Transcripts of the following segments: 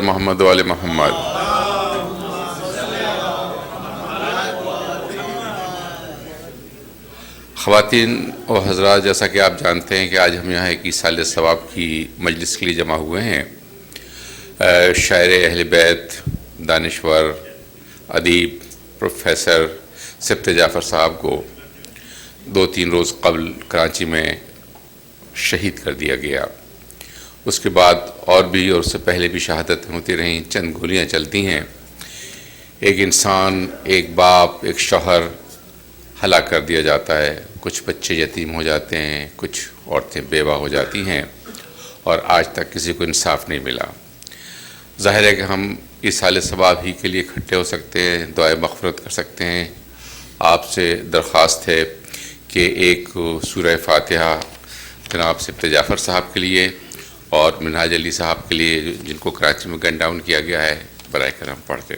محمد وآل محمد۔ خواتین و حضرات، جیسا کہ آپ جانتے ہیں کہ آج ہم یہاں ایک سال ثواب کی مجلس کے لیے جمع ہوئے ہیں۔ شاعر اہل بیت، دانشور، ادیب، پروفیسر سبت جعفر صاحب کو 2-3 روز قبل کراچی میں شہید کر دیا گیا۔ اس کے بعد اور اس سے پہلے بھی شہادتیں ہوتی رہیں، چند گولیاں چلتی ہیں۔ ایک انسان، ایک باپ، ایک شوہر ہلاک کر دیا جاتا ہے، کچھ بچے یتیم ہو جاتے ہیں، کچھ عورتیں بیوہ ہو جاتی ہیں، اور آج تک کسی کو انصاف نہیں ملا۔ ظاہر ہے کہ ہم اس سال ثواب ہی کے لیے اکٹھے ہو سکتے ہیں، دعائے مغفرت کر سکتے ہیں۔ آپ سے درخواست ہے کہ ایک سورہ فاتحہ جناب سبت جعفر صاحب کے لیے اور منہاج علی صاحب کے لیے، جن کو کراچی میں گن ڈاؤن کیا گیا ہے، برائے کرم پڑھ کے۔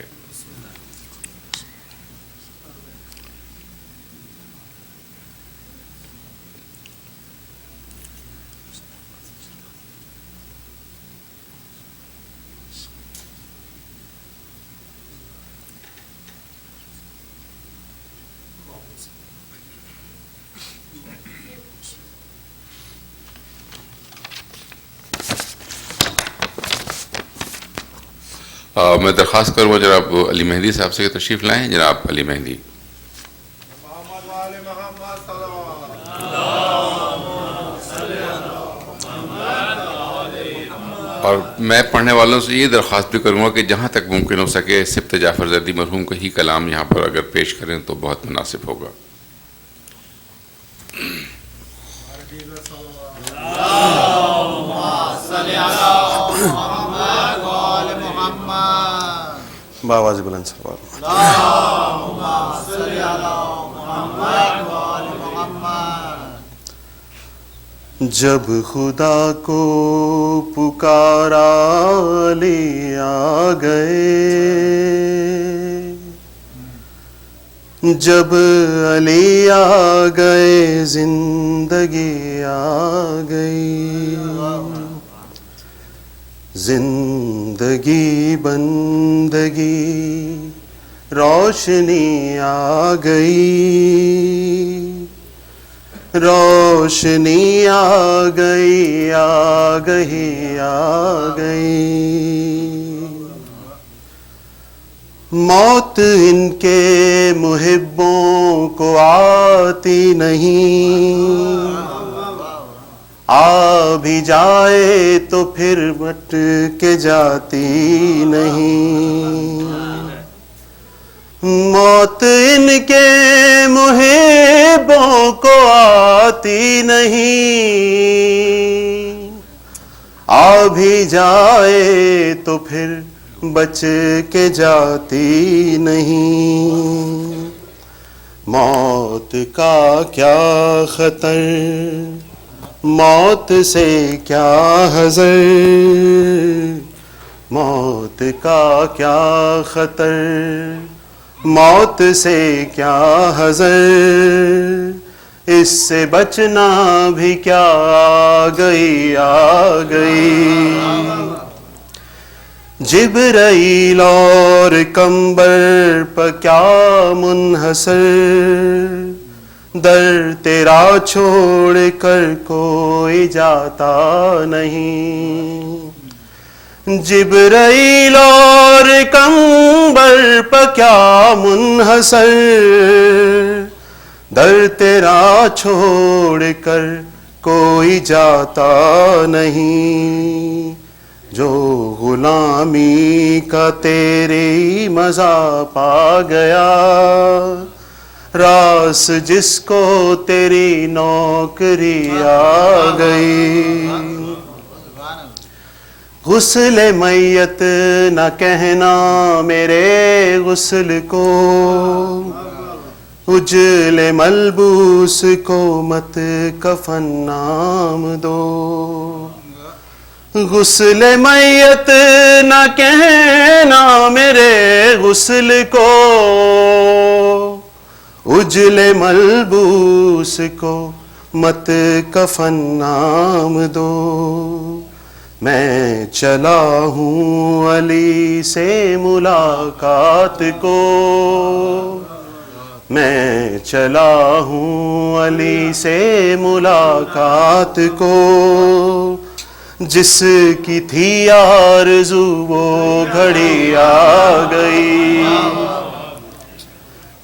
میں درخواست کروں گا جناب علی مہدی صاحب سے کہ تشریف لائیں۔ جناب علی مہدی۔ اور میں پڑھنے والوں سے یہ درخواست بھی کروں گا کہ جہاں تک ممکن ہو سکے سبت جعفر زردی مرحوم کا ہی کلام یہاں پر اگر پیش کریں تو بہت مناسب ہوگا۔ باواز بلند سوال۔ جب خدا کو پکارا لے آ گئے، جب علی آ گئے زندگی آ گئی، زندگی بندگی روشنی آ گئی، روشنی آ گئی، آ گئی، آ گئی۔ موت ان کے محبوں کو آتی نہیں، آ بھی جائے تو پھر بٹ کے جاتی نہیں۔ موت ان کے محبوں کو آتی نہیں، آ بھی جائے تو پھر بچ کے جاتی نہیں۔ موت کا کیا خطر، موت سے کیا حذر، موت کا کیا خطر، موت سے کیا حذر، اس سے بچنا بھی کیا آ گئی، آ گئی۔ جبرائیل اور قمبر پر کیا منحصر، در تیرا چھوڑ کر کوئی جاتا نہیں۔ جبرائیل اور قمبر پر کیا منحصر، در تیرا چھوڑ کر کوئی جاتا نہیں۔ جو غلامی کا تیری مزہ پا گیا، راس جس کو تیری نوکری آ گئی۔ غسل میت نہ کہنا میرے غسل کو، اجل ملبوس کو مت کفن نام دو۔ غسل میت نہ کہنا میرے غسل کو، اجل ملبوس کو مت کفن نام دو۔ میں چلا ہوں علی سے ملاقات کو، میں چلا ہوں علی سے ملاقات کو، جس کی تھی آرزو وہ گھڑی آ گئی۔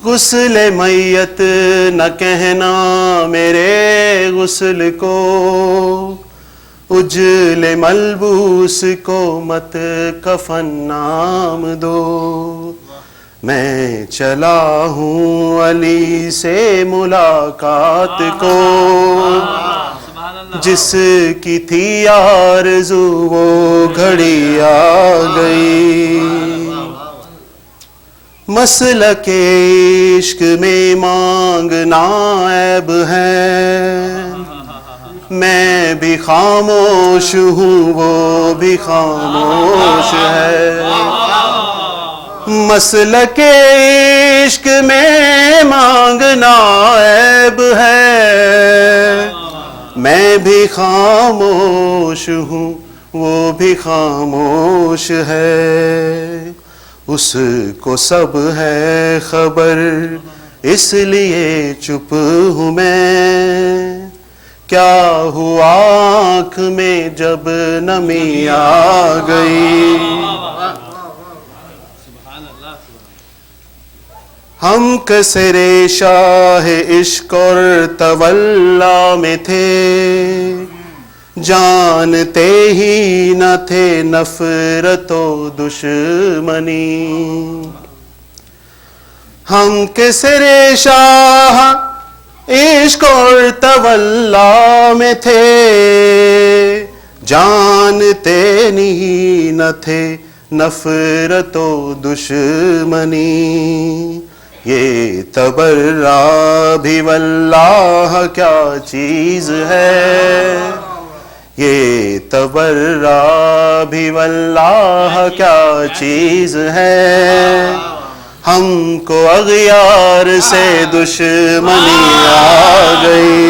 غسل میت نہ کہنا میرے غسل کو، اجل ملبوس کو مت کفن نام دو۔ میں چلا ہوں علی سے ملاقات کو، جس کی تھی آرزو وہ گھڑی آ گئی۔ مسلک عشق میں مانگنا عیب ہے، میں بھی خاموش ہوں وہ بھی خاموش ہے۔ مسلک عشق میں مانگنا عیب ہے، میں بھی خاموش ہوں وہ بھی خاموش ہے۔ اس کو سب ہے خبر اس لیے چپ ہوں میں، کیا ہوا آنکھ میں جب نمی آ گئی۔ ہم کسر شاہ عشق اور تولا میں تھے، جانتے ہی نہ تھے نفرت و دشمنی۔ ہم کسر شاہ عشق اور تولا میں تھے، جانتے نہیں نہ تھے نفرت و دشمنی۔ یہ تبرا بھی واللہ کیا چیز ہے، یہ تبرا بھی واللہ کیا چیز ہے۔ ہم کو اغیار سے دشمنی آ گئی۔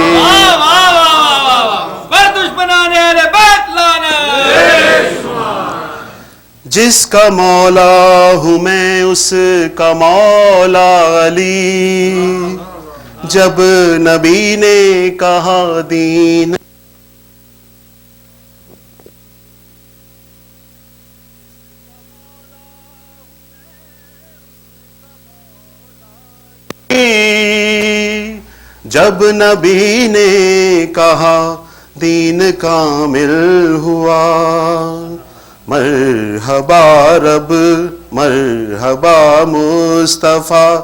جس کا مولا ہوں میں اس کا مولا علی، جب نبی نے کہا دین جب نبی نے کہا دین کامل ہوا، مرحبا رب مرحبا مصطفیٰ،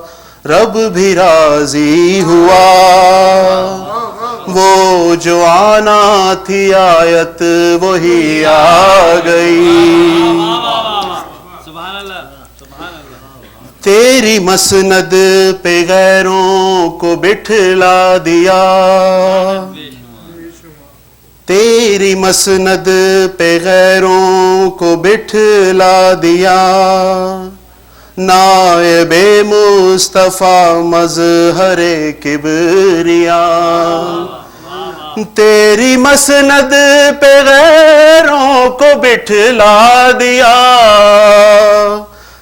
رب بھی راضی ہوا۔ وہ جو آنا تھی آیت وہی آ گئی۔ تیری مسند پہ غیروں کو بٹھلا دیا، تیری مسند پہ غیروں کو بٹھلا دیا، نائب مصطفیٰ مظہر کبریا۔ تیری مسند پہ غیروں کو بٹھلا دیا،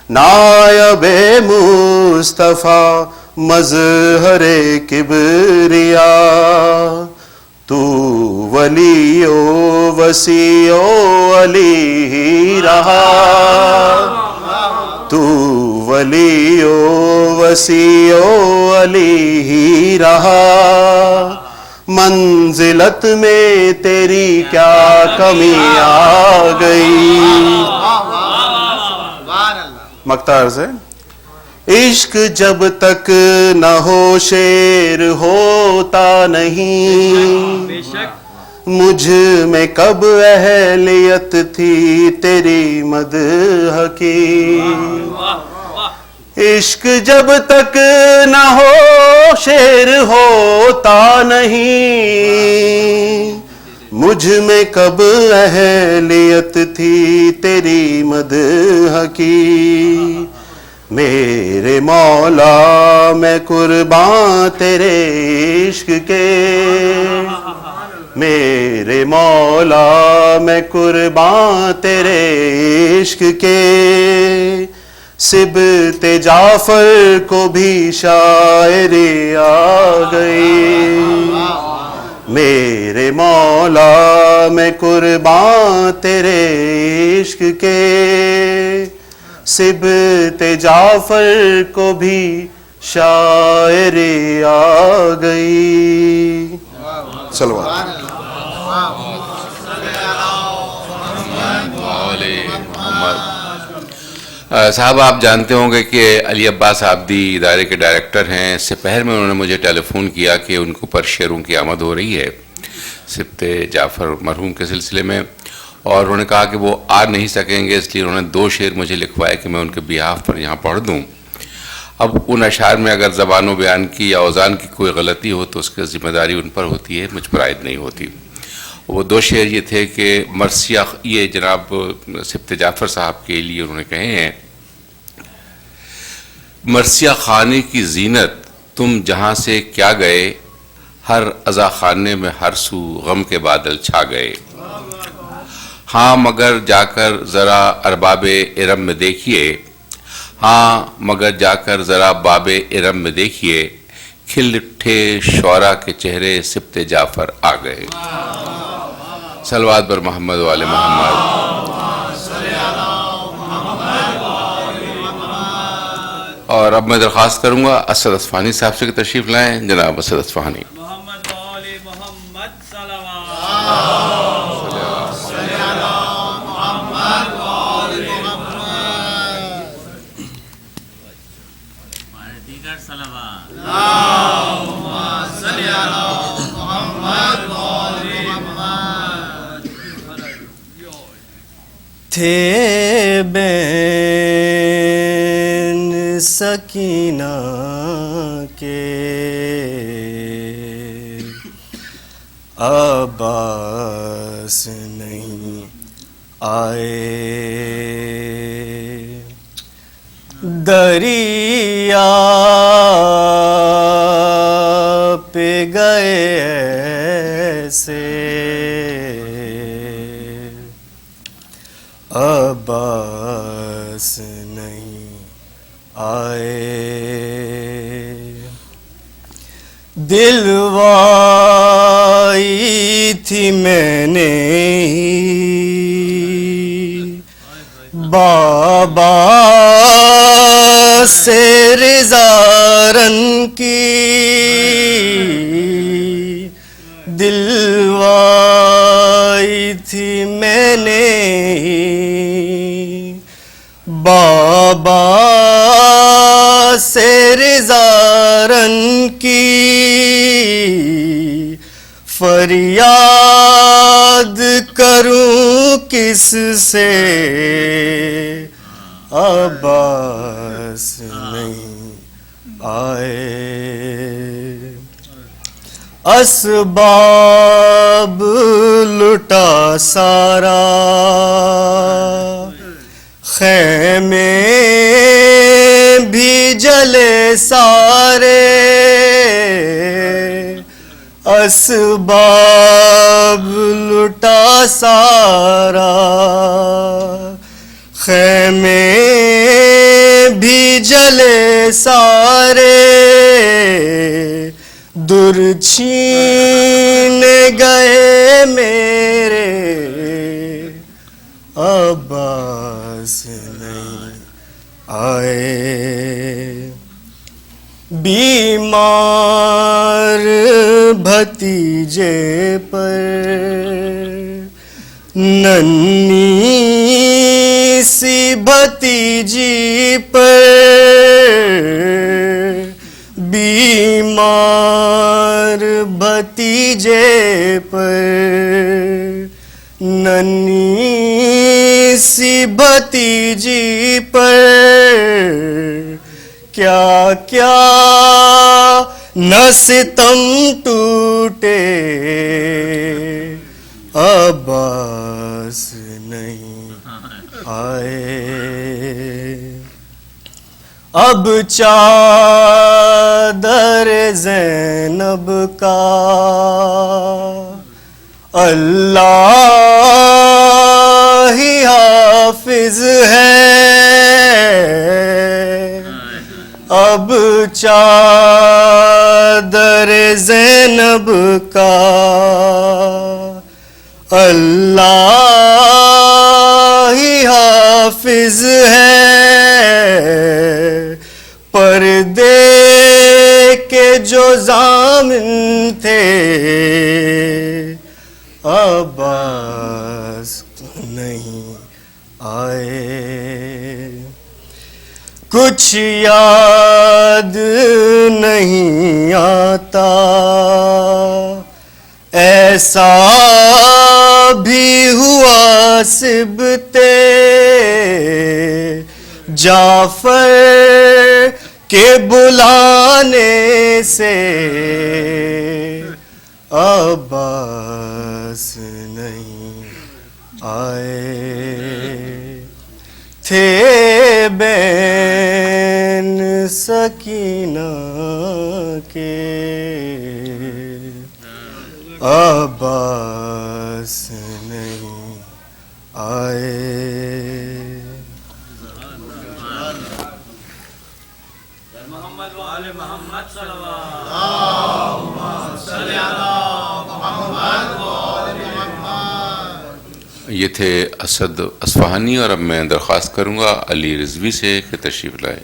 نائب مصطفیٰ مظہر کبریا۔ تو ولی و وسیع و علی ہی رہا، تو ولی و وسیع و علی ہی رہا۔ منزلت میں تیری کیا کمی آ گئی۔ مختار سے عشق جب تک نہ ہو شیر ہوتا نہیں، مجھ میں کب اہلیت تھی تیری مدح کی۔ عشق جب تک نہ ہو شیر ہوتا نہیں، مجھ میں کب اہلیت تھی تیری مدح کی۔ میرے مولا میں قرباں تیرے عشق کے، میرے مولا میں قرباں تیرے عشق کے، سبت جعفر کو بھی شاعری آ گئی۔ میرے مولا میں قرباں تیرے عشق کے، سبت جعفر کو بھی شاعری آ گئی۔ صلوات صاحب، آپ جانتے ہوں گے کہ علی عباس آبدی ادارے کے ڈائریکٹر ہیں۔ سپہر میں انہوں نے مجھے ٹیلی فون کیا کہ ان کو پر شعروں کی آمد ہو رہی ہے سبت جعفر مرحوم کے سلسلے میں، اور انہوں نے کہا کہ وہ آ نہیں سکیں گے، اس لیے انہوں نے 2 شعر مجھے لکھوائے کہ میں ان کے بیہاف پر یہاں پڑھ دوں۔ اب ان اشعار میں اگر زبان و بیان کی یا اوزان کی کوئی غلطی ہو تو اس کی ذمہ داری ان پر ہوتی ہے، مجھ پر عائد نہیں ہوتی۔ وہ 2 شعر یہ تھے کہ مرثیہ، یہ جناب سبت جعفر صاحب کے لیے انہوں نے کہے ہیں، مرثیہ خانے کی زینت تم جہاں سے کیا گئے، ہر عزا خانے میں ہر سو غم کے بادل چھا گئے۔ ہاں مگر جا کر ذرا ارباب ارم میں دیکھیے، ہاں مگر جا کر ذرا باب ارم میں دیکھیے، کھل اٹھے شعراء کے چہرے سبت جعفر آ گئے۔ صلوات بر محمد و آل محمد۔ اور اب میں درخواست کروں گا اسد اصفہانی صاحب سے کہ تشریف لائیں۔ جناب اسد اصفہانی۔ محمد و آل محمد صلوات۔ ہمارے دیگر صلوات۔ تھے بین سکینہ کے عباس نہیں آئے، دریا پہ گئے ایسے عباس نہیں آئے، دلوائی تھی میں نے بابا سے رضارن کی، دلوائی تھی میں نے بابا سے رضارن کی، فریاد کروں کس سے عباس نہیں آئے، اسباب لٹا سارا خیمے بھی جلے سارے، اسباب لٹا سارا خیمے بھی جلے سارے، در چھین گئے میرے عباس نہیں آئے، بیمار بھتیجے پر ننھی سی بھتیجی پر، بیمار بھتیجے پر ننھی سی بھتیجی پر، کیا کیا نہ ستم ٹوٹے، عباس نہیں آئے، اب چادر زینب کا اللہ ہی حافظ ہے اب چادر زینب کا اللہ ہی حافظ ہے پردے کے جو ضامن تھے عباس نہیں آئے کچھ یاد نہیں آتا ایسا بھی ہوا سبتے جعفر کے بلانے سے عباس نہیں آئے تھے بین سکینہ کے عباس نہیں آئے محمد وآل محمد صلوات یہ تھے اسد اصفہانی، اور اب میں درخواست کروں گا علی رضوی سے کہ تشریف لائے.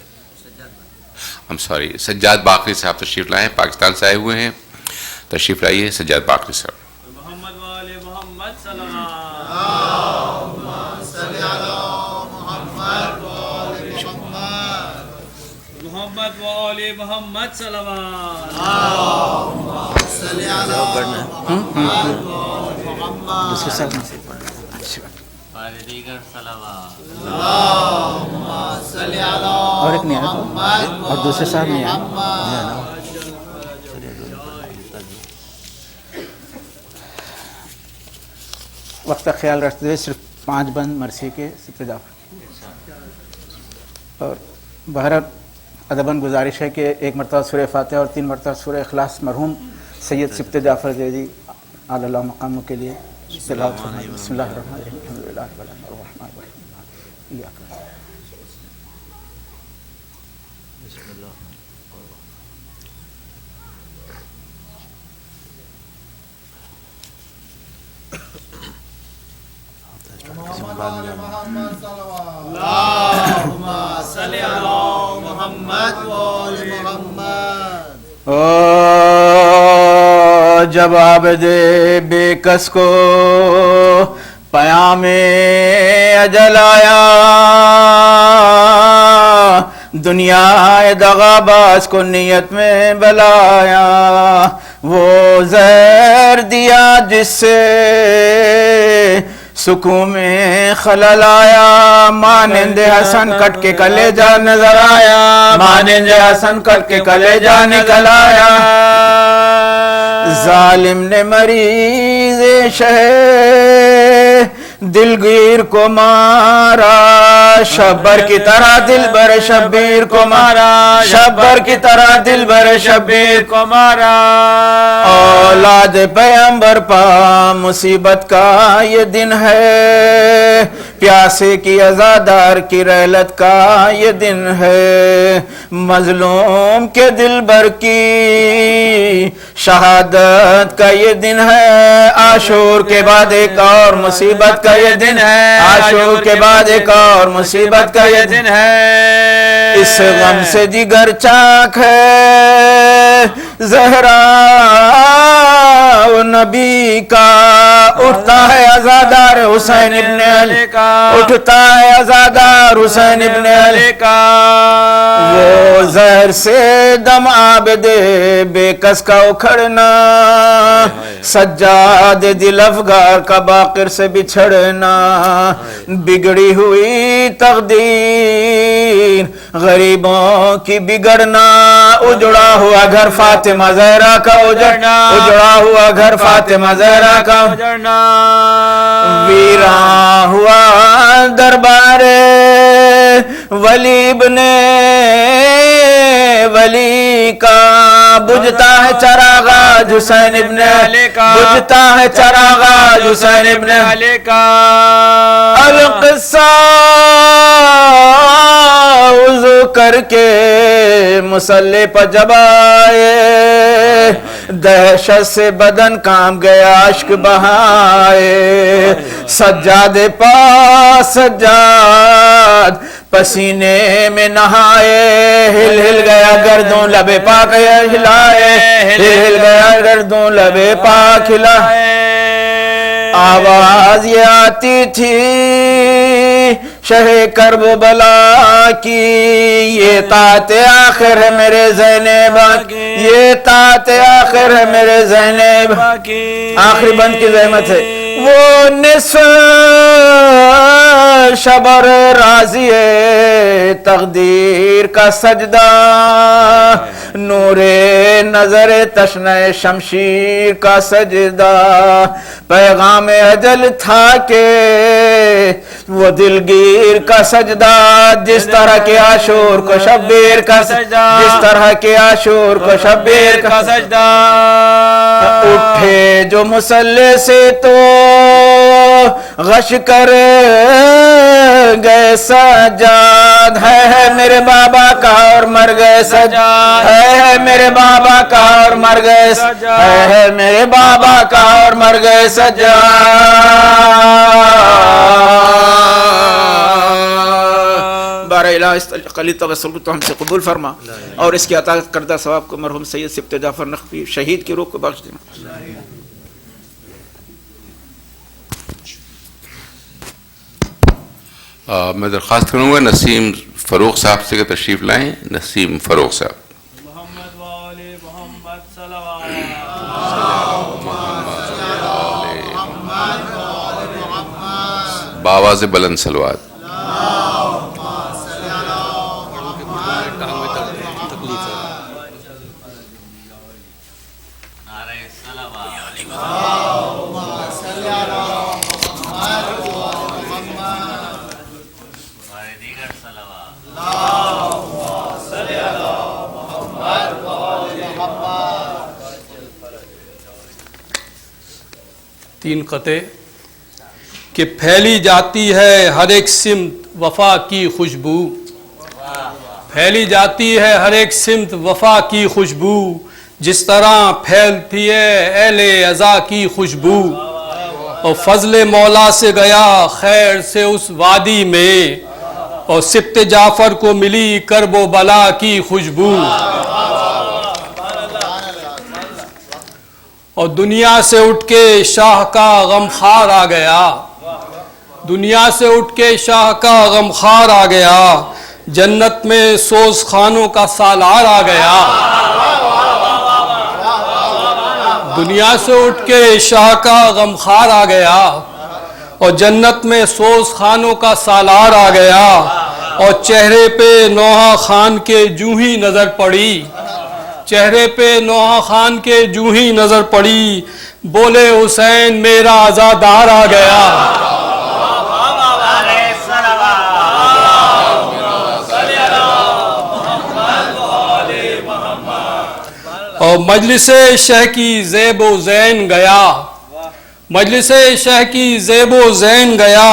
سجاد باقری صاحب تشریف لائے ہیں، پاکستان سے آئے ہوئے ہیں. تشریف لائیے سجاد باقری صاحب. محمد وآل محمد صلوات محمد وآل محمد صلوات اور دیگر صلوات اور ایک نہیں آیا اور دوسرے صاحب نہیں آیا. وقت کا خیال رکھتے ہوئے صرف 5 بند مرثیے کے سبت جعفر. اور بہرحال ادباً گزارش ہے کہ 1 مرتبہ سورہ فاتحہ اور 3 مرتبہ سورہ اخلاص مرحوم سید سبت جعفر زیدی اعلی اللہ مقاموں کے لیے تلاوت فرمائیں. بسم اللہ الرحمن الرحیم الحمد للہ رب العالمین الرحمن الرحیم ایاک جب عابد بے کس کو پیام اجل آیا دنیا دغاباز کو نیت میں بلایا وہ زہر دیا جس سے سکون میں خلل آیا مانند حسن کٹ کے کلیجہ نظر آیا مانند حسن کٹ کے کلیجہ نکل آیا ظالم نے مریض شہ دلگیر کو مارا شبر کی طرح دل بر شبیر کو مارا شبر کی طرح دل بر شبیر کو مارا اولاد پیغمبر پا مصیبت کا یہ دن ہے پیاسے کی عزادار کی رحلت کا یہ دن ہے مظلوم کے دل بر کی شہادت کا یہ دن ہے عاشور کے بعد ایک اور مصیبت کا یہ دن ہے عاشور کے بعد ایک اور مصیبت کا یہ دن ہے اس غم سے جگر چاک ہے زہرا نبی کا اٹھتا ہے عزادار حسین ابن علی کا اٹھتا ہے عزادار حسین ابن علی کا وہ زہر سے دم عابد بے کس کا اکھڑنا سجاد دل افگار کا باقر سے بچھڑنا بگڑی ہوئی تقدیر غریبوں کی بگڑنا اجڑا ہوا گھر فاطمہ زہرا کا اجڑنا اجڑا ہوا گھر فاطمہ زہرا کا اجڑنا ویراں ہوا دربار ولی ابن ولی کا بجھتا ہے چراغ حسین ابن علی کا بجھتا ہے چراغ حسین ابن علی کا القصہ وضو کر کے مصلی پر جب آئے دہشت سے بدن کانپ گیا اشک بہائے سجاد پاس سجاد پسینے میں نہائے ہل ہل گیا گردوں لبے پاک ہلائے ہل ہل گیا گردوں لبے پاک ہلائے آواز یہ آتی تھی شہ کرب و بلا کی یہ طاعت آخر ہے میرے زینب کی یہ طاعت آخر ہے میرے زینب کی آخری بند کی زحمت ہے وہ نصف شبر راضی تقدیر کا سجدہ نور نظر تشنہ شمشیر کا سجدہ پیغام اجل تھا کہ وہ دلگیر کا سجدہ جس طرح کے عاشور کو شبیر کا سجدہ جس طرح کے عاشور کو شبیر کا سجدہ اٹھے جو مصلی سے تو غش کر گئے سجاد ہے میرے بابا کا اور مر گئے سجاد ہے میرے بابا کا اور مر گئے ہے میرے بابا کا اور مر گئے سجاد بارہ الہ قلی توسل تو ہم سے قبول فرما اور اس کی عطا کردہ ثواب کو مرحوم سید سبط جعفر نقوی شہید کی روح کو بخش دینا. میں درخواست کروں گا نسیم فروخ صاحب سے کہ تشریف لائیں. نسیم فروخ صاحب محمد وآل محمد صلوات بآواز بلند صلوات. نعرہ صلوات دیگر صلوات تین قطعے کہ پھیلی جاتی ہے ہر ایک سمت وفا کی خوشبو پھیلی جاتی ہے ہر ایک سمت وفا کی خوشبو جس طرح پھیلتی ہے اہل عزا کی خوشبو اور فضل مولا سے گیا خیر سے اس وادی میں اور سبط جعفر کو ملی کرب و بلا کی خوشبو اور دنیا سے اٹھ کے شاہ کا غمخوار آ گیا دنیا سے اٹھ کے شاہ کا غمخوار آ گیا جنت میں سوز خانوں کا سالار آ گیا دنیا سے اٹھ کے شاہ کا غمخوار آ گیا اور جنت میں سوز خانوں کا سالار آ گیا اور چہرے پہ نوحہ خان کے جوں ہی نظر پڑی چہرے پہ نوحہ خان کے جوں ہی نظر پڑی بولے حسین میرا عزادار آ گیا اور مجلس شہ کی زیب و زین گیا مجلس شہ کی زیب و زین گیا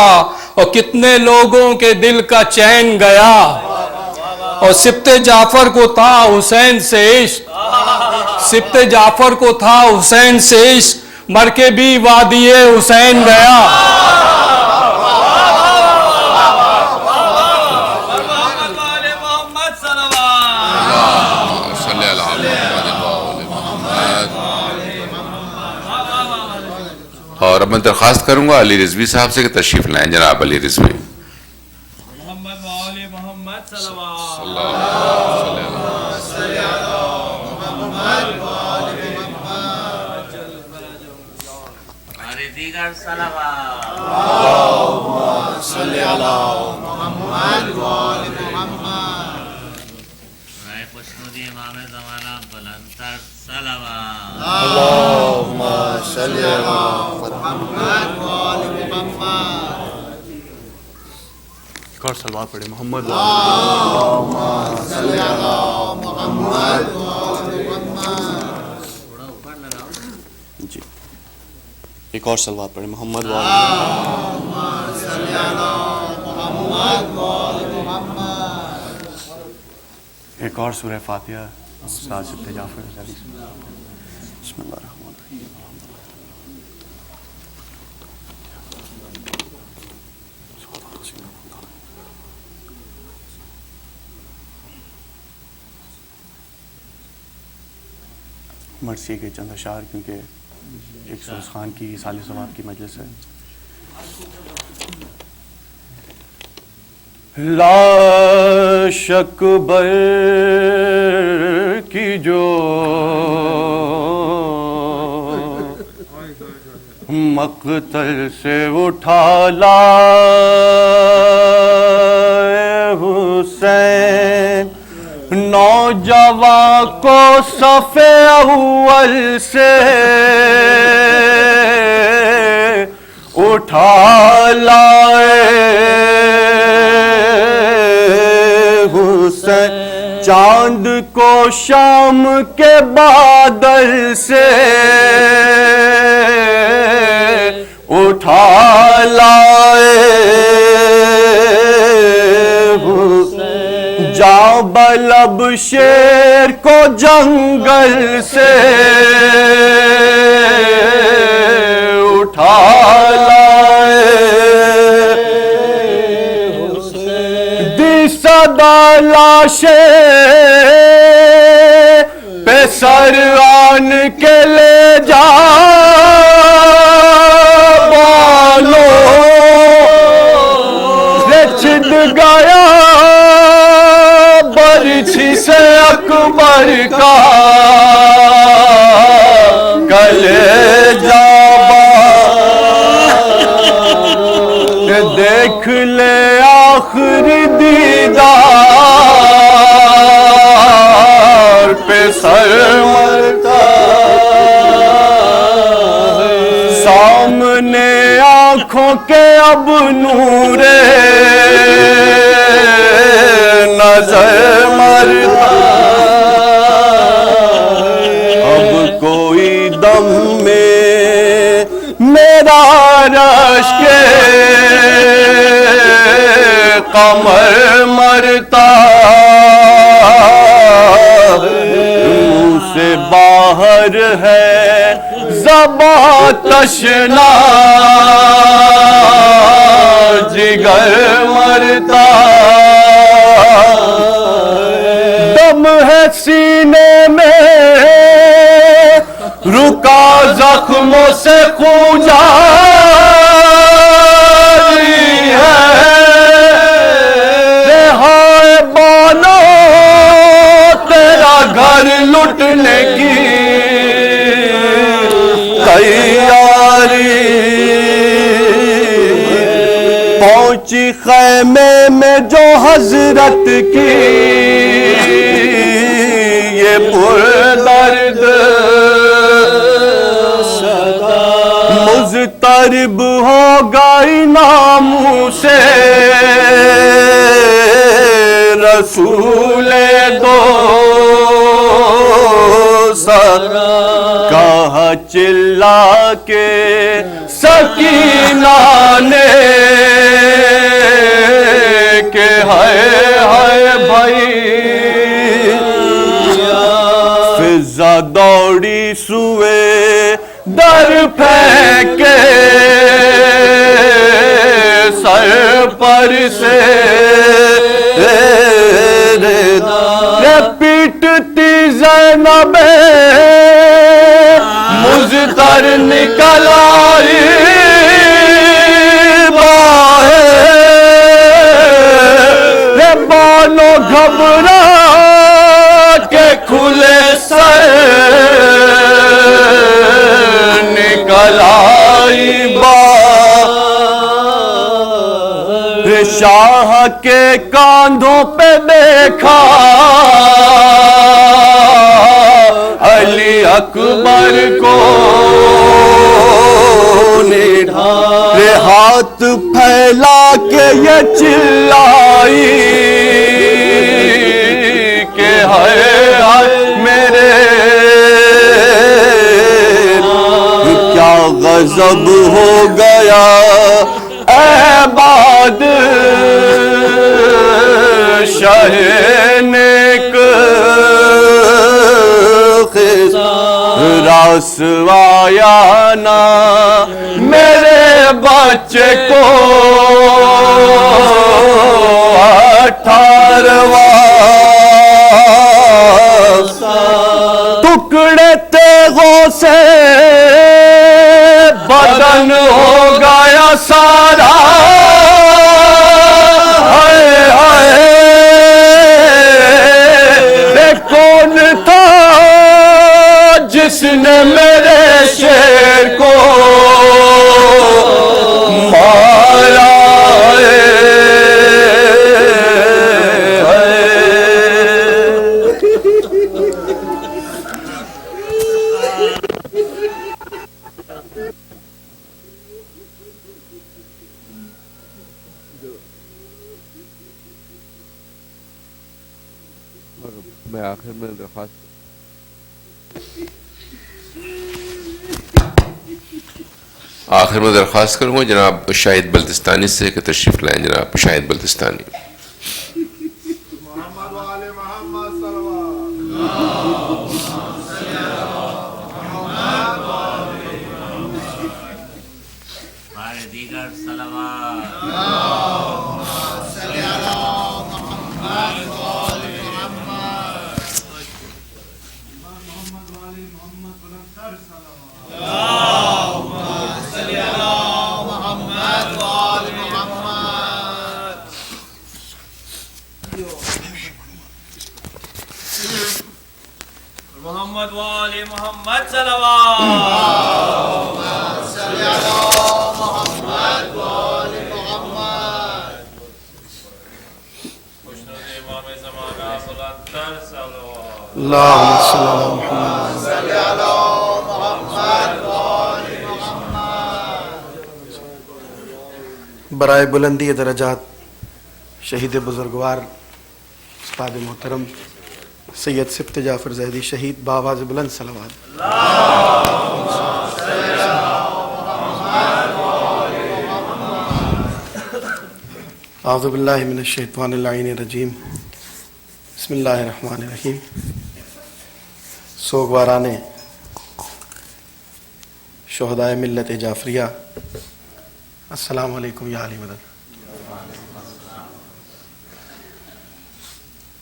اور کتنے لوگوں کے دل کا چین گیا اور سبط جعفر کو تھا حسین سے عشق سبط جعفر کو تھا حسین سے عشق مر کے بھی وادی حسین گیا اور اب میں درخواست کروں گا علی رضوی صاحب سے کہ تشریف لائیں. جناب علی رضوی. محمد وآل محمد صلوات ہمارے دیگر صلوات خوشنودی امام زمانہ بلندتر صلوات ایک اور سلوات پڑھے محمد ہمارے ایک اور صلوات پڑھیں محمد ایک اور سورہ فاتحہ استاد سبت جعفر علی بسم اللہ الرحمن الرحیم. مرثیے کے چند اشعار کیونکہ ایک سوز خان کی سال ثواب کی مجلس ہے. لا شک بر کی جو مقتل سے اٹھا لائے حسین نوجوان کو صف اول سے اٹھا لائے حسین چاند کو شام کے بادل سے اٹھا لائے حسین جاں بلب شیر کو جنگل سے اٹھا لائے دی صدا لاشے پہ سر آن کے لے جا بالو چھڑ گیا برچھی سے اکبر کا کلیجہ دیکھ لے آخری دیدار پہ سر مرتا سامنے آنکھوں کے اب نور نظر مرتا اب کوئی دم میں میرا رشک قمر مرتا منہ سے باہر ہے زباں تشنا جگر مرتا دم ہے سینے میں رکا زخموں سے خون جاری ہے رہائے بانو تیرا گھر لٹنے کی تیاری پہنچی خیمے میں جو حضرت کی یہ پردرد مضطرب ہو گئی ناموں سے رسول دو سر کہا چلا کے سکینہ نے کہ ہے بھائی فضا دوڑی سوئے در پھینکے سر پر سے پیٹتی زینب مضطر نکل آئی باہر بانو گھبرا کے کھلے سر نکل آئی باہر شاہ کے کاندھوں پہ دیکھا علی اکبر کو نڈھا ہاتھ پھیلا کے یہ چلائی کہ ہے میرے کیا غزل سب ہو گیا احباد شاہ نیک رسوایا نا میرے بچے کو 18واں ٹکڑے تیغوں سے بدن ہو گیا سارا ہائے ہائے کون تھا جس نے میرے شیر کو مارا میں آخر میں درخواست کروں گا جناب شاہد بلتستانی سے کہ تشریف لائیں. جناب شاہد بلتستانی. ہمارے دیگر صلوات محمد وآل محمد صلوات امام زمانہ بلندتر صلوات اللہم صلی علی محمد. برائے بلندی درجات شہید بزرگوار استاد محترم سید سبت جعفر زیدی شہید بآواز بلند صلوات. اعوذ باللہ من الشیطان اللعین الرجیم. بسم اللہ الرحمن الرحیم. سوگواران شہدائے ملت جعفریہ، السلام علیکم یا علی مدد.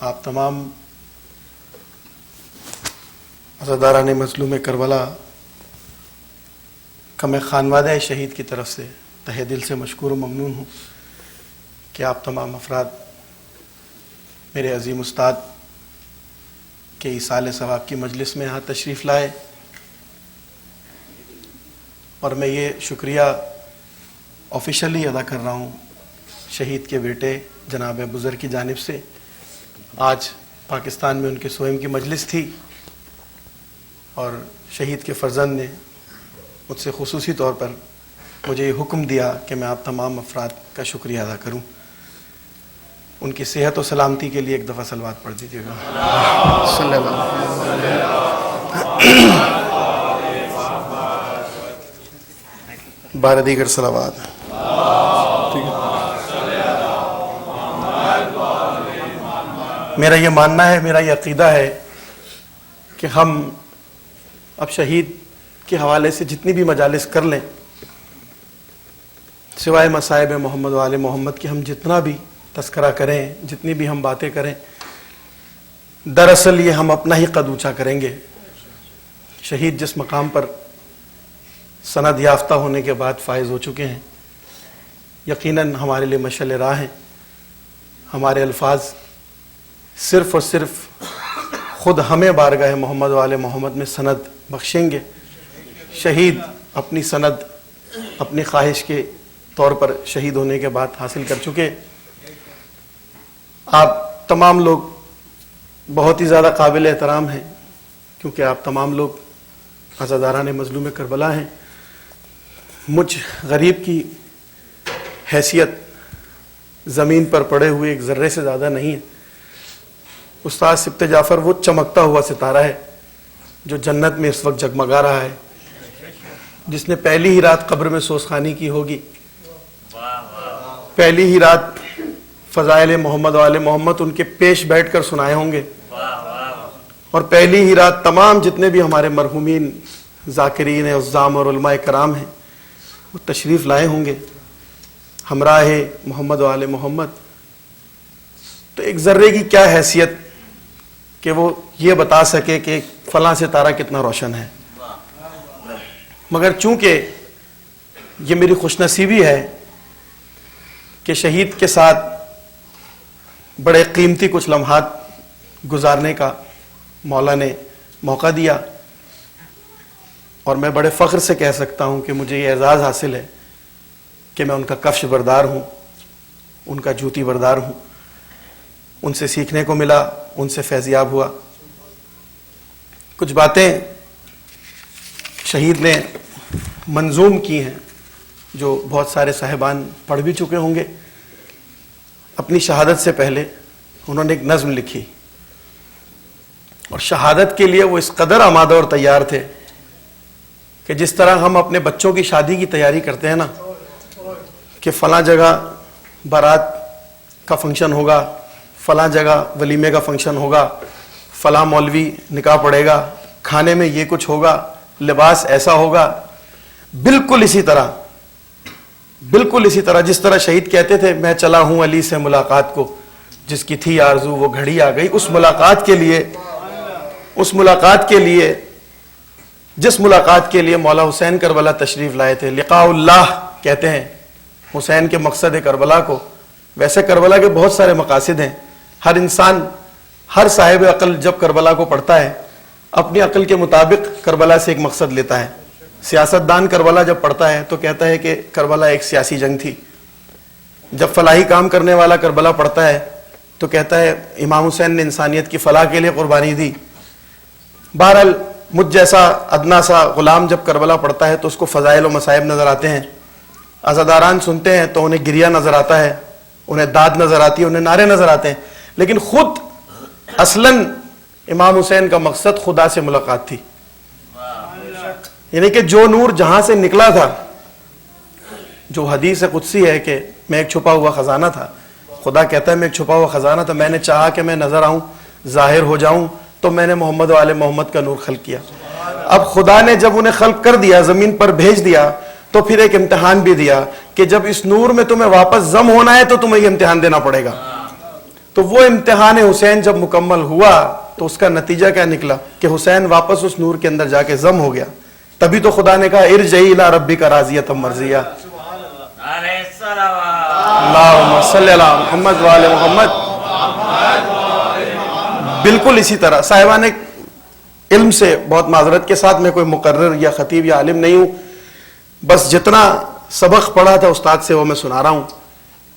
آپ تمام عزاداران مظلوم کربلا کا میں خانوادہ شہید کی طرف سے تہہ دل سے مشکور و ممنون ہوں کہ آپ تمام افراد میرے عظیم استاد کے ایصال ثواب کی مجلس میں یہاں تشریف لائے، اور میں یہ شکریہ آفیشلی ادا کر رہا ہوں شہید کے بیٹے جناب بزر کی جانب سے. آج پاکستان میں ان کے سوئم کی مجلس تھی اور شہید کے فرزند نے مجھ سے خصوصی طور پر مجھے یہ حکم دیا کہ میں آپ تمام افراد کا شکریہ ادا کروں. ان کی صحت و سلامتی کے لیے ایک دفعہ صلوات پڑھ دیجیے گا. صلی اللہ بارہ دیگر صلوات. میرا یہ ماننا ہے، میرا یہ عقیدہ ہے کہ ہم اب شہید کے حوالے سے جتنی بھی مجالس کر لیں، سوائے مصائب محمد و آل محمد کی ہم جتنا بھی تذکرہ کریں، جتنی بھی ہم باتیں کریں، دراصل یہ ہم اپنا ہی قد اونچا کریں گے. شہید جس مقام پر سند یافتہ ہونے کے بعد فائز ہو چکے ہیں، یقیناً ہمارے لیے مشعل راہ ہیں. ہمارے الفاظ صرف اور صرف خود ہمیں بارگاہ محمد و آل محمد میں سند بخشیں گے. شہید اپنی سند اپنی خواہش کے طور پر شہید ہونے کے بعد حاصل کر چکے. آپ تمام لوگ بہت ہی زیادہ قابل احترام ہیں، کیونکہ آپ تمام لوگ عزاداران مظلوم کربلا ہیں. مجھ غریب کی حیثیت زمین پر پڑے ہوئے ایک ذرے سے زیادہ نہیں ہے. استاد سبت جعفر وہ چمکتا ہوا ستارہ ہے جو جنت میں اس وقت جگمگا رہا ہے. جس نے پہلی ہی رات قبر میں سوزخانی کی ہوگی، پہلی ہی رات فضائل محمد و آل محمد ان کے پیش بیٹھ کر سنائے ہوں گے، اور پہلی ہی رات تمام جتنے بھی ہمارے مرحومین ذاکرین عظام اور علماء کرام ہیں وہ تشریف لائے ہوں گے ہمراہ محمد و آل محمد. تو ایک ذرے کی کیا حیثیت کہ وہ یہ بتا سکے کہ فلاں ستارہ کتنا روشن ہے. مگر چونکہ یہ میری خوش نصیبی ہے کہ شہید کے ساتھ بڑے قیمتی کچھ لمحات گزارنے کا مولا نے موقع دیا، اور میں بڑے فخر سے کہہ سکتا ہوں کہ مجھے یہ اعزاز حاصل ہے کہ میں ان کا کفش بردار ہوں، ان کا جوتی بردار ہوں. ان سے سیکھنے کو ملا، ان سے فیضیاب ہوا. کچھ باتیں شہید نے منظوم کی ہیں جو بہت سارے صاحبان پڑھ بھی چکے ہوں گے. اپنی شہادت سے پہلے انہوں نے ایک نظم لکھی، اور شہادت کے لیے وہ اس قدر آمادہ اور تیار تھے کہ جس طرح ہم اپنے بچوں کی شادی کی تیاری کرتے ہیں نا کہ فلاں جگہ بارات کا فنکشن ہوگا، فلاں جگہ ولیمے کا فنکشن ہوگا، فلاں مولوی نکاح پڑے گا، کھانے میں یہ کچھ ہوگا، لباس ایسا ہوگا. بالکل اسی طرح جس طرح شہید کہتے تھے میں چلا ہوں علی سے ملاقات کو، جس کی تھی آرزو وہ گھڑی آ گئی. اس ملاقات کے لیے مولا حسین کربلا تشریف لائے تھے. لقاء اللہ کہتے ہیں حسین کے مقصد کربلا کو. ویسے کربلا کے بہت سارے مقاصد ہیں. ہر انسان، ہر صاحب عقل جب کربلا کو پڑھتا ہے اپنی عقل کے مطابق کربلا سے ایک مقصد لیتا ہے. سیاستدان کربلا جب پڑھتا ہے تو کہتا ہے کہ کربلا ایک سیاسی جنگ تھی. جب فلاحی کام کرنے والا کربلا پڑھتا ہے تو کہتا ہے امام حسین نے انسانیت کی فلاح کے لیے قربانی دی. بہرحال مجھ جیسا ادنا سا غلام جب کربلا پڑھتا ہے تو اس کو فضائل و مصائب نظر آتے ہیں. عزاداران سنتے ہیں تو انہیں گریہ نظر آتا ہے، انہیں داد نظر آتی ہے، انہیں نعرے نظر آتے ہیں. لیکن خود اصلاً امام حسین کا مقصد خدا سے ملاقات تھی. یعنی کہ جو نور جہاں سے نکلا تھا، جو حدیث قدسی ہے کہ میں ایک چھپا ہوا خزانہ تھا، خدا کہتا ہے میں ایک چھپا ہوا خزانہ تھا، میں نے چاہا کہ میں نظر آؤں، ظاہر ہو جاؤں، تو میں نے محمد و آل محمد کا نور خلق کیا. اب خدا نے جب انہیں خلق کر دیا، زمین پر بھیج دیا، تو پھر ایک امتحان بھی دیا کہ جب اس نور میں تمہیں واپس ضم ہونا ہے تو تمہیں یہ امتحان دینا پڑے گا. تو وہ امتحان حسین جب مکمل ہوا تو اس کا نتیجہ کیا نکلا کہ حسین واپس اس نور کے اندر جا کے ضم ہو گیا. تبھی تو خدا نے کہا ارجعی الی ربک راضیۃ مرضیہ. اللہم صلی علی محمد و آل محمد. بالکل اسی طرح صاحبان علم سے بہت معذرت کے ساتھ میں کوئی مقرر یا خطیب یا عالم نہیں ہوں، بس جتنا سبق پڑھا تھا استاد سے وہ میں سنا رہا ہوں،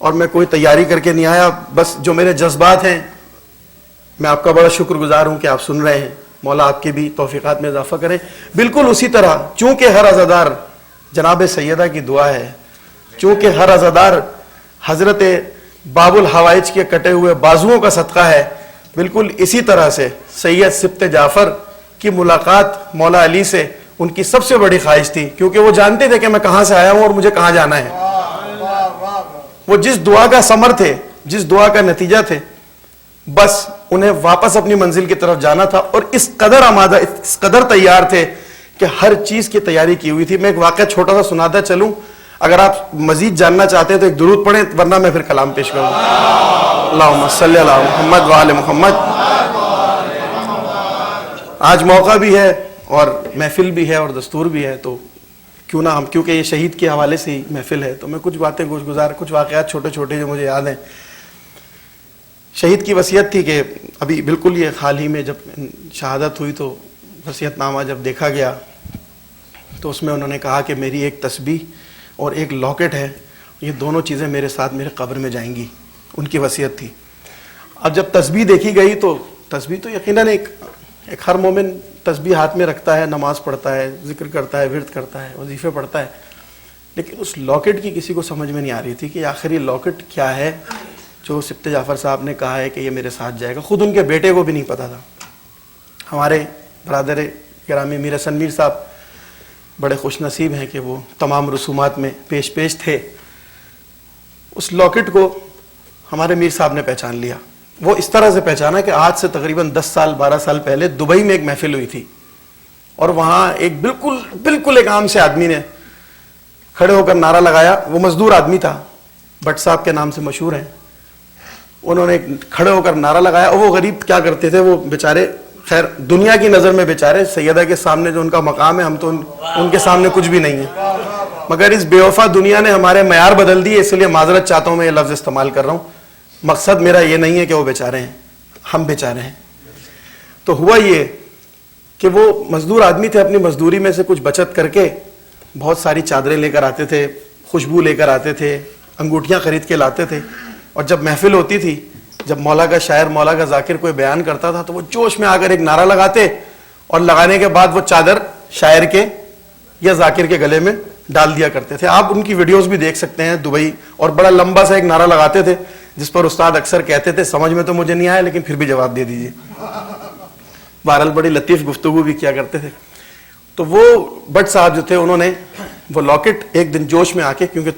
اور میں کوئی تیاری کر کے نہیں آیا. بس جو میرے جذبات ہیں، میں آپ کا بڑا شکر گزار ہوں کہ آپ سن رہے ہیں. مولا آپ کے بھی توفیقات میں اضافہ کریں. بالکل اسی طرح چونکہ ہر عزادار جناب سیدہ کی دعا ہے، چونکہ ہر عزادار حضرت باب الحوائج کے کٹے ہوئے بازوؤں کا صدقہ ہے، بالکل اسی طرح سے سید سبط جعفر کی ملاقات مولا علی سے ان کی سب سے بڑی خواہش تھی، کیونکہ وہ جانتے تھے کہ میں کہاں سے آیا ہوں اور مجھے کہاں جانا ہے. وہ جس دعا کا ثمر تھے، جس دعا کا نتیجہ تھے، بس انہیں واپس اپنی منزل کی طرف جانا تھا، اور اس قدر آمادہ، اس قدر تیار تھے کہ ہر چیز کی تیاری کی ہوئی تھی. میں ایک واقعہ چھوٹا سا سناتا چلوں، اگر آپ مزید جاننا چاہتے ہیں تو ایک درود پڑھیں، ورنہ میں پھر کلام پیش کروں. اللہم صلی علی محمد و آل محمد. آج موقع بھی ہے اور محفل بھی ہے اور دستور بھی ہے، تو کیوں نہ ہم، کیونکہ یہ شہید کے حوالے سے ہی محفل ہے، تو میں کچھ باتیں کچھ واقعات چھوٹے چھوٹے جو مجھے یاد ہیں. شہید کی وصیت تھی کہ ابھی بالکل یہ حال ہی میں جب شہادت ہوئی تو وصیت نامہ جب دیکھا گیا تو اس میں انہوں نے کہا کہ میری ایک تسبیح اور ایک لاکٹ ہے، یہ دونوں چیزیں میرے ساتھ میرے قبر میں جائیں گی. ان کی وصیت تھی. اب جب تسبیح دیکھی گئی تو تسبیح تو یقیناً ایک ہر مومن تسبیح ہاتھ میں رکھتا ہے، نماز پڑھتا ہے، ذکر کرتا ہے، ورد کرتا ہے، وظیفے پڑھتا ہے، لیکن اس لاکٹ کی کسی کو سمجھ میں نہیں آ رہی تھی کہ آخر یہ لاکٹ کیا ہے جو سبط جعفر صاحب نے کہا ہے کہ یہ میرے ساتھ جائے گا. خود ان کے بیٹے کو بھی نہیں پتا تھا. ہمارے برادر گرامی میر حسن میر صاحب بڑے خوش نصیب ہیں کہ وہ تمام رسومات میں پیش تھے. اس لاکٹ کو ہمارے میر صاحب نے پہچان لیا. وہ اس طرح سے پہچانا کہ آج سے تقریباً 10 سال 12 سال پہلے دبئی میں ایک محفل ہوئی تھی, اور وہاں ایک بالکل ایک عام سے آدمی نے کھڑے ہو کر نعرہ لگایا. وہ مزدور آدمی تھا, بٹ صاحب کے نام سے مشہور ہیں. انہوں نے کھڑے ہو کر نعرہ لگایا, اور وہ غریب کیا کرتے تھے, وہ بیچارے خیر دنیا کی نظر میں بیچارے, سیدہ کے سامنے جو ان کا مقام ہے, ہم تو ان کے سامنے کچھ بھی نہیں ہیں, مگر اس بے وفا دنیا نے ہمارے معیار بدل دیے. اس لیے معذرت چاہتا ہوں, میں یہ لفظ استعمال کر رہا ہوں. مقصد میرا یہ نہیں ہے کہ وہ بیچارے ہیں, ہم بیچارے ہیں. تو ہوا یہ کہ وہ مزدور آدمی تھے, اپنی مزدوری میں سے کچھ بچت کر کے بہت ساری چادریں لے کر آتے تھے, خوشبو لے کر آتے تھے, انگوٹھیاں خرید کے لاتے تھے. اور جب محفل ہوتی تھی, جب مولا کا شاعر مولا کا ذاکر کوئی بیان کرتا تھا, تو وہ جوش میں آ کر ایک نعرہ لگاتے, اور لگانے کے بعد وہ چادر شاعر کے یا ذاکر کے گلے میں ڈال دیا کرتے تھے. آپ ان کی ویڈیوز بھی دیکھ سکتے ہیں دبئی. اور بڑا لمبا سا ایک نعرہ لگاتے تھے, جس پر استاد اکثر کہتے تھے سمجھ میں تو مجھے نہیں آیا, لیکن پھر بھی جواب دے دیجیے. بہرحال بڑی لطیف گفتگو بھی کیا کرتے تھے. تو وہ بٹ صاحب جو تھے, انہوں نے وہ لاکٹ ایک دن جوش میں آ کے, کیونکہ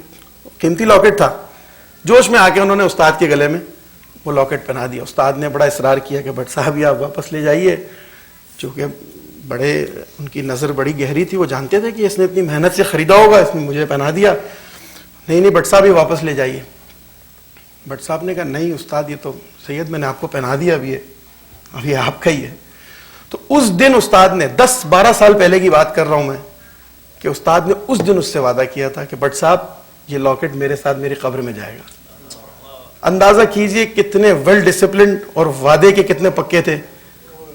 قیمتی لاکٹ تھا, جوش میں آ کے انہوں نے استاد کے گلے میں وہ لاکٹ پہنا دیا. استاد نے بڑا اصرار کیا کہ بٹ صاحب یہ آپ واپس لے جائیے. چونکہ بڑے ان کی نظر بڑی گہری تھی, وہ جانتے تھے کہ اس نے اتنی محنت سے خریدا ہوگا, اس نے مجھے پہنا دیا. نہیں بٹ صاحب یہ واپس لے جائیے. بٹ صاحب نے کہا نہیں استاد, یہ تو سید میں نے آپ کو پہنا دیا, اب یہ آپ کا ہی ہے. تو اس دن استاد نے 10-12 سال پہلے کی بات کر رہا ہوں میں, کہ استاد نے اس دن اس سے وعدہ کیا تھا کہ بٹ صاحب یہ لاکٹ میرے ساتھ میری قبر میں جائے گا. اندازہ کیجئے کتنے ویل ڈسپلنڈ اور وعدے کے کتنے پکے تھے,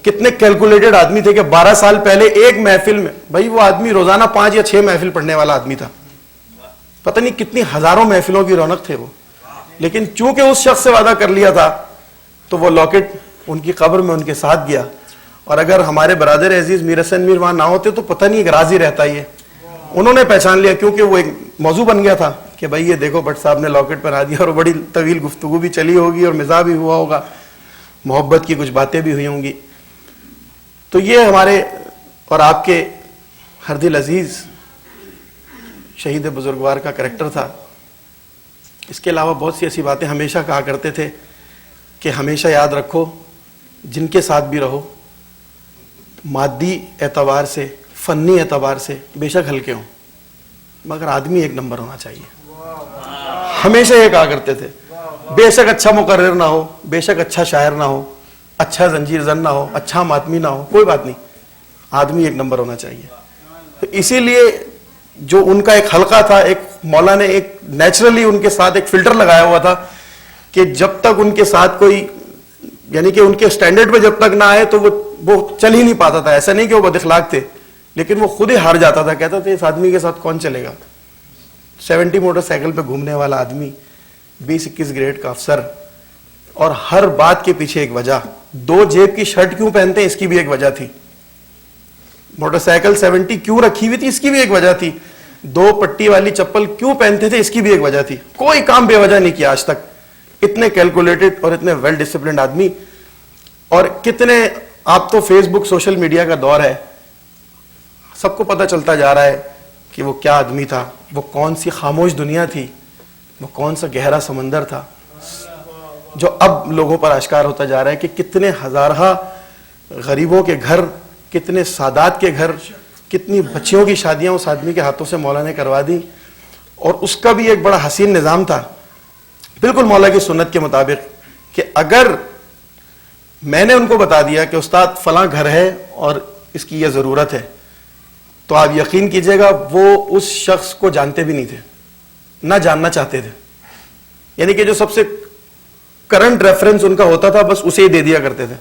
کتنے کیلکولیٹڈ آدمی تھے, کہ 12 سال پہلے ایک محفل میں, بھائی وہ آدمی روزانہ 5 یا 6 محفل پڑھنے والا آدمی تھا, پتہ نہیں کتنی ہزاروں محفلوں کی رونق تھے وہ, لیکن چونکہ اس شخص سے وعدہ کر لیا تھا, تو وہ لاکٹ ان کی قبر میں ان کے ساتھ گیا. اور اگر ہمارے برادر عزیز میر حسین میر وہاں نہ ہوتے تو پتہ نہیں ایک راز ہی رہتا. یہ انہوں نے پہچان لیا, کیونکہ وہ ایک موضوع بن گیا تھا کہ بھائی یہ دیکھو بٹ صاحب نے لاکٹ پہنا دیا. اور بڑی طویل گفتگو بھی چلی ہوگی, اور مزاح بھی ہوا ہوگا, محبت کی کچھ باتیں بھی ہوئی ہوں گی. تو یہ ہمارے اور آپ کے ہر دل عزیز شہید بزرگوار کا کریکٹر تھا. اس کے علاوہ بہت سی ایسی باتیں ہمیشہ کہا کرتے تھے کہ ہمیشہ یاد رکھو, جن کے ساتھ بھی رہو, مادی اعتبار سے فنی اعتبار سے بے شک ہلکے ہوں, مگر آدمی ایک نمبر ہونا چاہیے. ہمیشہ یہ کہا کرتے تھے, بے شک اچھا مقرر نہ ہو, بے شک اچھا شاعر نہ ہو, اچھا زنجیر زن نہ ہو, اچھا ماتمی نہ ہو, کوئی بات نہیں, آدمی ایک نمبر ہونا چاہیے. تو اسی لیے جو ان کا ایک حلقہ تھا, ایک مولا نے ایک نیچرلی ان کے ساتھ ایک فلٹر لگایا ہوا تھا کہ جب تک ان کے ساتھ کوئی, یعنی کہ ان کے سٹینڈرڈ پہ جب تک نہ آئے تو وہ چل ہی نہیں پاتا تھا. ایسا نہیں کہ وہ بد اخلاق تھے, لیکن وہ خود ہی ہار جاتا تھا. کہتا تھا اس آدمی کے ساتھ کون چلے گا, 70 موٹر سائیکل پہ گھومنے والا آدمی, 20-21 گریڈ کا افسر, اور ہر بات کے پیچھے ایک وجہ. 2 جیب کی شرٹ کیوں پہنتے ہیں, اس کی بھی ایک وجہ تھی. موٹر سائیکل 70 کیوں رکھی ہوئی تھی, اس کی بھی ایک وجہ تھی. 2 پٹی والی چپل کیوں پہنتے تھے, اس کی بھی ایک وجہ تھی. کوئی کام بے وجہ نہیں کیا آج تک. اتنے کیلکولیٹڈ اور اتنے ویل ڈسپلنڈ آدمی. اور کتنے, آپ تو فیس بک سوشل میڈیا کا دور ہے, سب کو پتہ چلتا جا رہا ہے کہ وہ کیا آدمی تھا, وہ کون سی خاموش دنیا تھی, وہ کون سا گہرا سمندر تھا, جو اب لوگوں پر آشکار ہوتا جا رہا ہے کہ کتنے ہزارہ غریبوں کے گھر, کتنے سادات کے گھر, کتنی بچیوں کی شادیاں اس آدمی کے ہاتھوں سے مولا نے کروا دی. اور اس کا بھی ایک بڑا حسین نظام تھا, بالکل مولا کی سنت کے مطابق, کہ اگر میں نے ان کو بتا دیا کہ استاد فلاں گھر ہے اور اس کی یہ ضرورت ہے, تو آپ یقین کیجئے گا وہ اس شخص کو جانتے بھی نہیں تھے, نہ جاننا چاہتے تھے. یعنی کہ جو سب سے کرنٹ ریفرنس ان کا ہوتا تھا بس اسے ہی دے دیا کرتے تھے,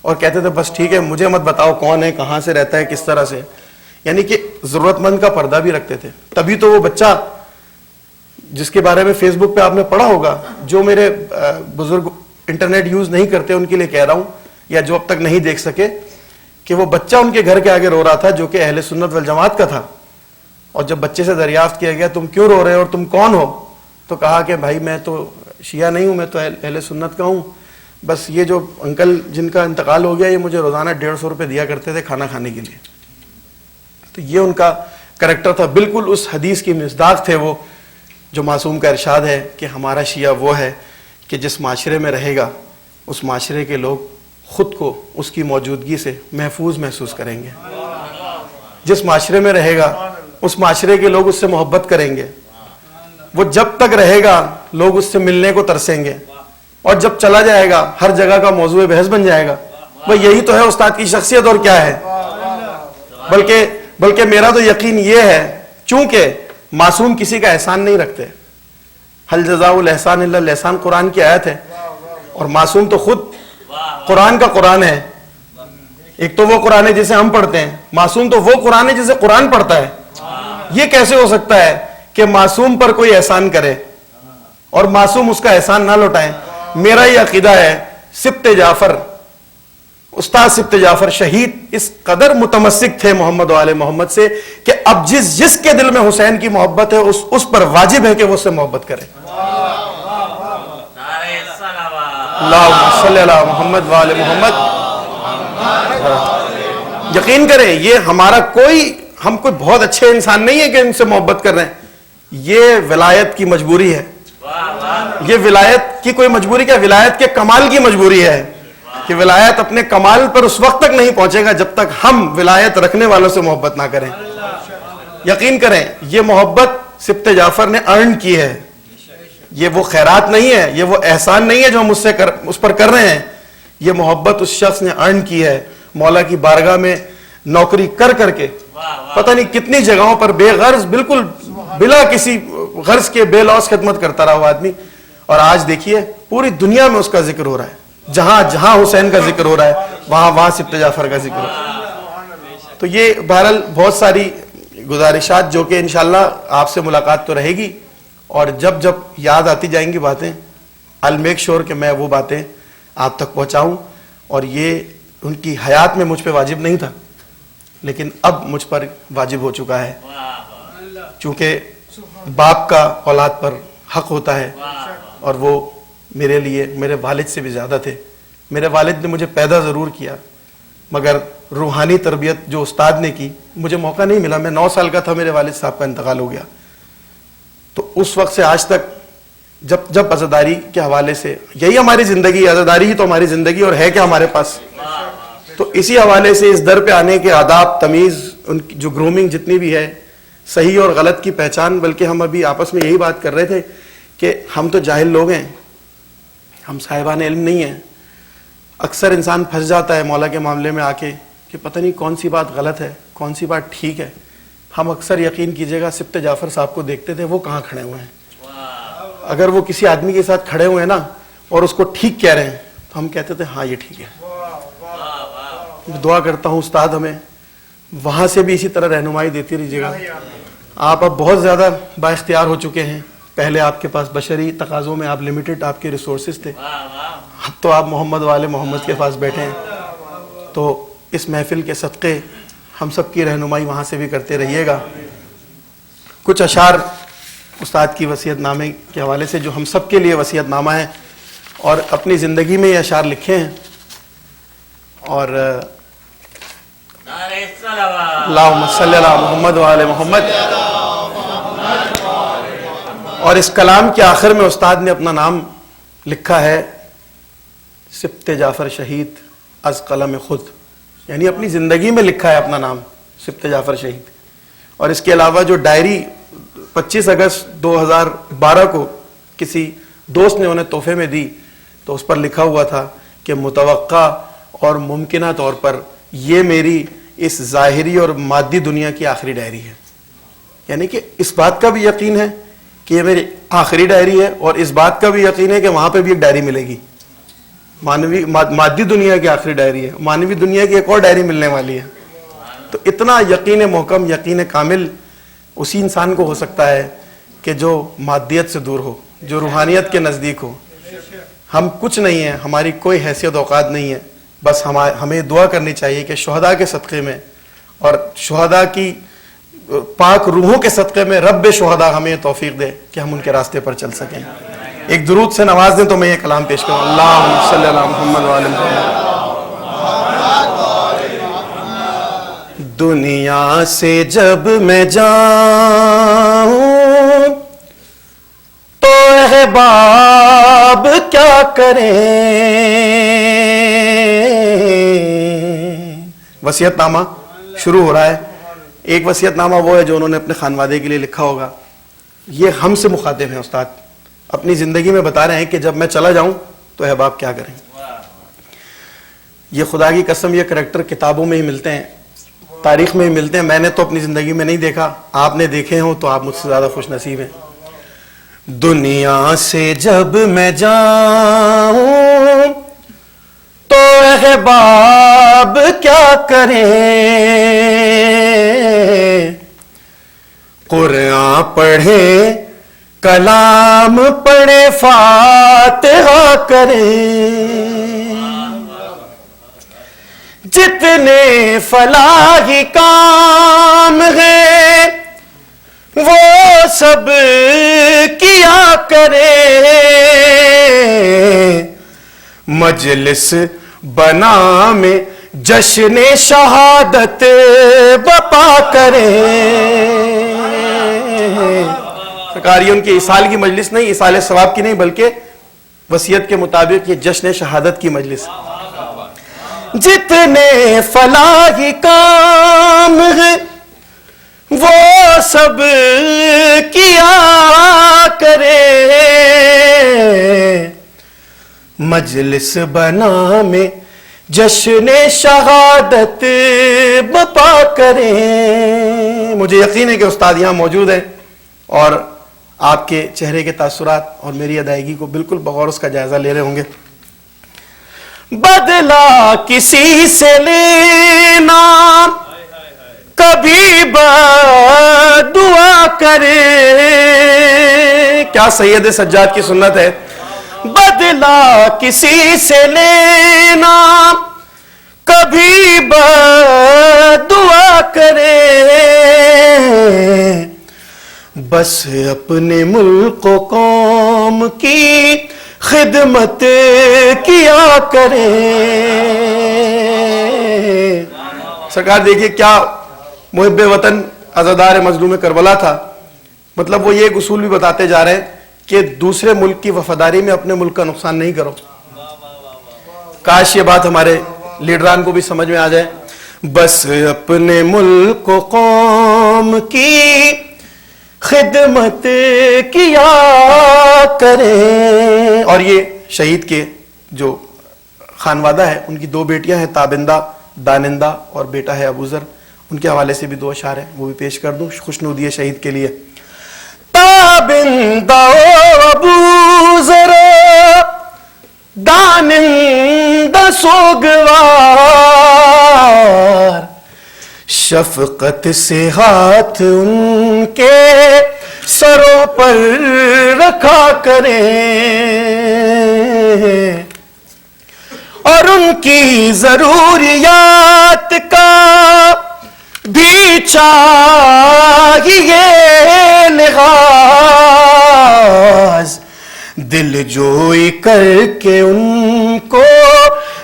اور کہتے تھے بس ٹھیک ہے, مجھے مت بتاؤ کون ہے, کہاں سے رہتا ہے, کس طرح سے. یعنی کہ ضرورت مند کا پردہ بھی رکھتے تھے. تبھی تو وہ بچہ جس کے بارے میں فیس بک پہ آپ نے پڑھا ہوگا, جو میرے بزرگ انٹرنیٹ یوز نہیں کرتے ان کے لیے کہہ رہا ہوں, یا جو اب تک نہیں دیکھ سکے, کہ وہ بچہ ان کے گھر کے آگے رو رہا تھا, جو کہ اہل سنت والجماعت کا تھا. اور جب بچے سے دریافت کیا گیا تم کیوں رو رہے ہو اور تم کون ہو, تو کہا کہ بھائی میں تو شیعہ نہیں ہوں, میں تو اہل سنت کا ہوں, بس یہ جو انکل جن کا انتقال ہو گیا یہ مجھے روزانہ 150 روپے دیا کرتے تھے کھانا کھانے کے لیے. تو یہ ان کا کریکٹر تھا، بالکل اس حدیث کی مصداق تھے وہ، جو معصوم کا ارشاد ہے کہ ہمارا شیعہ وہ ہے کہ جس معاشرے میں رہے گا اس معاشرے کے لوگ خود کو اس کی موجودگی سے محفوظ محسوس کریں گے، جس معاشرے میں رہے گا اس معاشرے کے لوگ اس سے محبت کریں گے، وہ جب تک رہے گا لوگ اس سے ملنے کو ترسیں گے، اور جب چلا جائے گا ہر جگہ کا موضوع بحث بن جائے گا۔ وہ یہی تو ہے استاد کی شخصیت، اور کیا ہے؟ بلکہ میرا تو یقین یہ ہے، چونکہ معصوم کسی کا احسان نہیں رکھتے، حل جزاء الاحسان الا الاحسان قرآن کی آیت ہے، اور معصوم تو خود قرآن کا قرآن ہے۔ ایک تو وہ قرآن ہے جسے ہم پڑھتے ہیں، معصوم تو وہ قرآن ہے جسے قرآن پڑھتا ہے۔ یہ کیسے ہو سکتا ہے کہ معصوم پر کوئی احسان کرے اور معصوم اس کا احسان نہ لوٹائیں؟ میرا یہ عقیدہ ہے، سبط جعفر، استاد سبط جعفر شہید اس قدر متمسک تھے محمد و آل محمد سے کہ اب جس کے دل میں حسین کی محبت ہے اس پر واجب ہے کہ وہ اس سے محبت کرے۔ اللہم صلی اللہ محمد و آل محمد۔ یقین کریں یہ ہمارا ہم کوئی بہت اچھے انسان نہیں ہے کہ ان سے محبت کر رہے ہیں، یہ ولایت کی مجبوری ہے، یہ ولایت کی کوئی مجبوری کیا، ولایت کے کمال کی مجبوری ہے کہ ولایت اپنے کمال پر اس وقت تک نہیں پہنچے گا جب تک ہم ولایت رکھنے والوں سے محبت نہ کریں۔ یقین کریں یہ محبت سبط جعفر نے ارن کی ہے، یہ وہ خیرات نہیں ہے، یہ وہ احسان نہیں ہے جو ہم اس پر کر رہے ہیں، یہ محبت اس شخص نے ارن کی ہے، مولا کی بارگاہ میں نوکری کر کے پتہ نہیں کتنی جگہوں پر بے غرض، بالکل بلا کسی غرض کے بے لوث خدمت کرتا رہا وہ آدمی، اور آج دیکھیے پوری دنیا میں اس کا ذکر ہو رہا ہے، جہاں جہاں حسین کا ذکر ہو رہا ہے وہاں سبط جعفر کا ذکر ہو رہا ہے۔ تو یہ بہرحال بہت ساری گزارشات جو کہ انشاءاللہ آپ سے ملاقات تو رہے گی، اور جب یاد آتی جائیں گی باتیں I'll make sure کہ میں وہ باتیں آپ تک پہنچاؤں، اور یہ ان کی حیات میں مجھ پہ واجب نہیں تھا لیکن اب مجھ پر واجب ہو چکا ہے، چونکہ باپ کا اولاد پر حق ہوتا ہے، اور وہ میرے لیے میرے والد سے بھی زیادہ تھے۔ میرے والد نے مجھے پیدا ضرور کیا مگر روحانی تربیت جو استاد نے کی مجھے موقع نہیں ملا۔ میں 9 سال کا تھا، میرے والد صاحب کا انتقال ہو گیا، تو اس وقت سے آج تک جب عزاداری کے حوالے سے، یہی ہماری زندگی، عزاداری ہی تو ہماری زندگی اور ہے کیا ہمارے پاس، تو اسی حوالے سے اس در پہ آنے کے آداب، تمیز، ان کی جو گرومنگ جتنی بھی ہے، صحیح اور غلط کی پہچان، بلکہ ہم ابھی آپس میں یہی بات کر رہے تھے کہ ہم تو جاہل لوگ ہیں، ہم صاحبان علم نہیں ہیں۔ اکثر انسان پھنس جاتا ہے مولا کے معاملے میں آ کے کہ پتہ نہیں کون سی بات غلط ہے کون سی بات ٹھیک ہے۔ ہم اکثر یقین کیجئے گا سبط جعفر صاحب کو دیکھتے تھے وہ کہاں کھڑے ہوئے ہیں، اگر وہ کسی آدمی کے ساتھ کھڑے ہوئے نا اور اس کو ٹھیک کہہ رہے ہیں تو ہم کہتے تھے ہاں یہ ٹھیک ہے۔ دعا کرتا ہوں استاد ہمیں وہاں سے بھی اسی طرح رہنمائی دیتی رہیے گا۔ آپ اب بہت زیادہ با اختیار ہو چکے ہیں، پہلے آپ کے پاس بشری تقاضوں میں آپ لمیٹڈ آپ کے ریسورسز تھے، اب تو آپ محمد والے محمد کے پاس بیٹھے ہیں، تو اس محفل کے صدقے ہم سب کی رہنمائی وہاں سے بھی کرتے رہیے گا۔ کچھ اشعار استاد کی وصیت نامے کے حوالے سے جو ہم سب کے لیے وصیت نامہ ہے، اور اپنی زندگی میں یہ اشعار لکھے ہیں، اور اللہم صلی اللہ محمد و آل محمد، اور اس کلام کے آخر میں استاد نے اپنا نام لکھا ہے سبط جعفر شہید از قلم خود، یعنی اپنی زندگی میں لکھا ہے اپنا نام سبط جعفر شہید۔ اور اس کے علاوہ جو ڈائری 25 اگست 2012 کو کسی دوست نے انہیں تحفے میں دی تو اس پر لکھا ہوا تھا کہ متوقع اور ممکنہ طور پر یہ میری اس ظاہری اور مادی دنیا کی آخری ڈائری ہے، یعنی کہ اس بات کا بھی یقین ہے کہ یہ میری آخری ڈائری ہے، اور اس بات کا بھی یقین ہے کہ وہاں پہ بھی ایک ڈائری ملے گی، مادی دنیا کی آخری ڈائری ہے، مانوی دنیا کی ایک اور ڈائری ملنے والی ہے۔ تو اتنا یقین محکم، یقین کامل اسی انسان کو ہو سکتا ہے کہ جو مادیت سے دور ہو، جو روحانیت کے نزدیک ہو۔ ہم کچھ نہیں ہیں، ہماری کوئی حیثیت اوقات نہیں ہے، بس ہمیں دعا کرنی چاہیے کہ شہداء کے صدقے میں اور شہداء کی پاک روحوں کے صدقے میں رب شہداء ہمیں توفیق دے کہ ہم ان کے راستے پر چل سکیں۔ ایک درود سے نواز دیں تو میں یہ کلام پیش کروں۔ اللہم صلی اللہ محمد و آل محمد۔ دنیا سے جب میں جاؤں تو احباب کیا کریں. وصیت نامہ شروع ہو رہا ہے. ایک وصیت نامہ وہ ہے جو انہوں نے اپنے خانوادے کے لیے لکھا ہوگا. یہ ہم سے مخاطب ہیں استاد. اپنی زندگی میں بتا رہے ہیں کہ جب میں چلا جاؤں تو احباب کیا کریں. یہ خدا کی قسم یہ کریکٹر کتابوں میں ہی ملتے ہیں, تاریخ میں ہی ملتے ہیں. میں نے تو اپنی زندگی میں نہیں دیکھا, آپ نے دیکھے ہوں تو آپ مجھ سے زیادہ خوش نصیب ہیں. دنیا سے جب میں جاؤں تو احباب کیا کریں. قرآن پڑھے کلام پڑھے فاتحہ کریں. جتنے فلاحی کام ہیں وہ سب کیا کریں. مجلس بنا میں جشن شہادت بپا کریں. سرکار یہ ان کی ایصال کی مجلس نہیں, ایصال ثواب کی نہیں, بلکہ وصیت کے مطابق یہ جشن شہادت کی مجلس. جتنے فلاحی کام ہیں وہ سب کیا کرے. مجلس بنا میں جشن شہادت بپا کریں. مجھے یقین ہے کہ استاد یہاں موجود ہیں اور آپ کے چہرے کے تاثرات اور میری ادائیگی کو بالکل بغور اس کا جائزہ لے رہے ہوں گے. بدلہ کسی سے لینا کبھی دعا کرے. کیا سید سجاد کی سنت ہے. بدلہ کسی سے لینا کبھی دعا کرے. بس اپنے ملک و قوم کی خدمت کیا کریں. سرکار دیکھیے کیا محب وطن عزادار مظلوم کربلا تھا. مطلب وہ یہ ایک اصول بھی بتاتے جا رہے ہیں کہ دوسرے ملک کی وفاداری میں اپنے ملک کا نقصان نہیں کرو. کاش یہ بات ہمارے لیڈران کو بھی سمجھ میں آ جائے. بس اپنے ملک و قوم کی خدمت کیا کریں. اور یہ شہید کے جو خانوادہ ہے ان کی دو بیٹیاں ہیں, تابندہ دانندہ اور بیٹا ہے ابو ذر. ان کے حوالے سے بھی دو اشعار ہیں, وہ بھی پیش کر دوں خوشنودی شہید کے لیے. تابندہ ابو ذر دانندہ سوگوار, شفقت سے ہاتھ ان کے سروں پر رکھا کریں اور ان کی ضروریات کا بھی چاہیے لحاظ. دل جوئی کر کے ان کو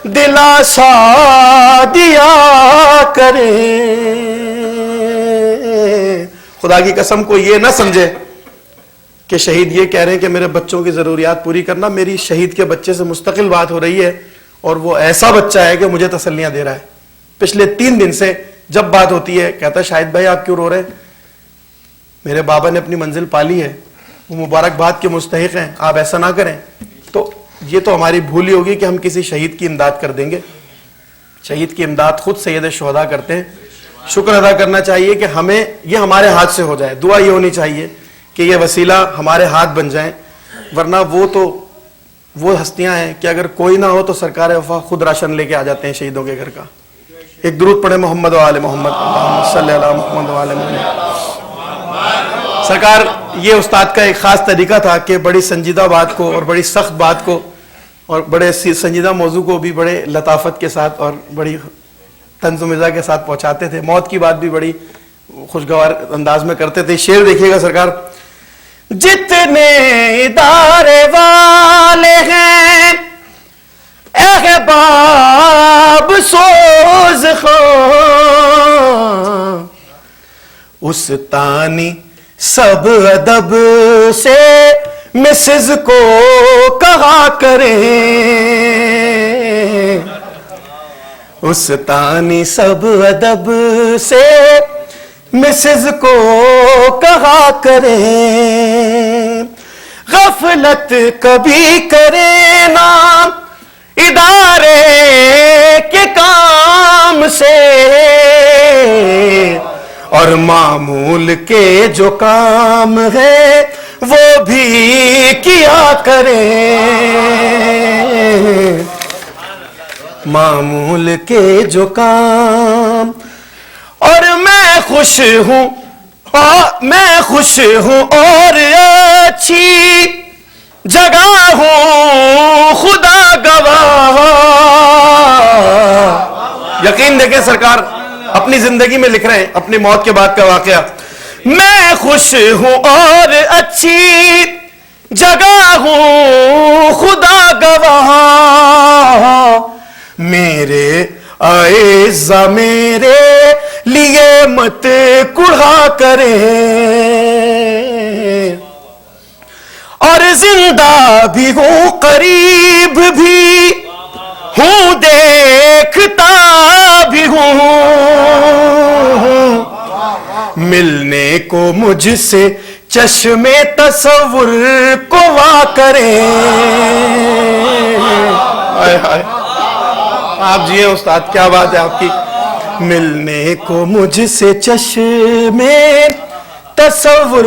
دلاسا دیا کریں. خدا کی قسم کو یہ نہ سمجھے کہ شہید یہ کہہ رہے ہیں کہ میرے بچوں کی ضروریات پوری کرنا. میری شہید کے بچے سے مستقل بات ہو رہی ہے اور وہ ایسا بچہ ہے کہ مجھے تسلیاں دے رہا ہے. پچھلے 3 دن سے جب بات ہوتی ہے کہتا ہے شاہد بھائی آپ کیوں رو رہے ہیں, میرے بابا نے اپنی منزل پالی ہے, وہ مبارکباد کے مستحق ہیں, آپ ایسا نہ کریں. تو یہ تو ہماری بھول ہی ہوگی کہ ہم کسی شہید کی امداد کر دیں گے. شہید کی امداد خود سید شہداء کرتے ہیں. شکر ادا کرنا چاہیے کہ ہمیں یہ ہمارے ہاتھ سے ہو جائے. دعا یہ ہونی چاہیے کہ یہ وسیلہ ہمارے ہاتھ بن جائیں, ورنہ وہ ہستیاں ہیں کہ اگر کوئی نہ ہو تو سرکار وفا خود راشن لے کے آ جاتے ہیں شہیدوں کے گھر کا. ایک درود پڑھے محمد و آل محمد, اللہم صلی علی محمد و آل محمد. سرکار یہ استاد کا ایک خاص طریقہ تھا کہ بڑی سنجیدہ بات کو اور بڑی سخت بات کو اور بڑے سنجیدہ موضوع کو بھی بڑے لطافت کے ساتھ اور بڑی طنز و مزاح کے ساتھ پہنچاتے تھے. موت کی بات بھی بڑی خوشگوار انداز میں کرتے تھے. شعر دیکھیے گا سرکار. جتنے ادارے والے ہیں احباب سوز خواہ, استانی سب ادب سے مسز کو کہا کریں، استانی سب ادب سے مسز کو کہا کریں، غفلت کبھی کرے نا ادارے کے کام سے، اور معمول کے جو کام ہے وہ بھی کیا کریں، معمول کے جو کام۔ اور میں خوش ہوں اور اچھی جگہ ہوں خدا گواہ۔ یقین دیکھیں سرکار اپنی زندگی میں لکھ رہے ہیں اپنی موت کے بعد کا واقعہ، میں خوش ہوں اور اچھی جگہ ہوں خدا گواہ، میرے اعزا میرے لیے مت کڑھا کریں، اور زندہ بھی ہوں قریب بھی ہوں دیکھتا بھی ہوں، ملنے کو مجھ سے چشم تصور کو وا کریں۔ آپ جی ہیں استاد، کیا بات ہے آپ کی۔ ملنے کو مجھ سے چشم تصور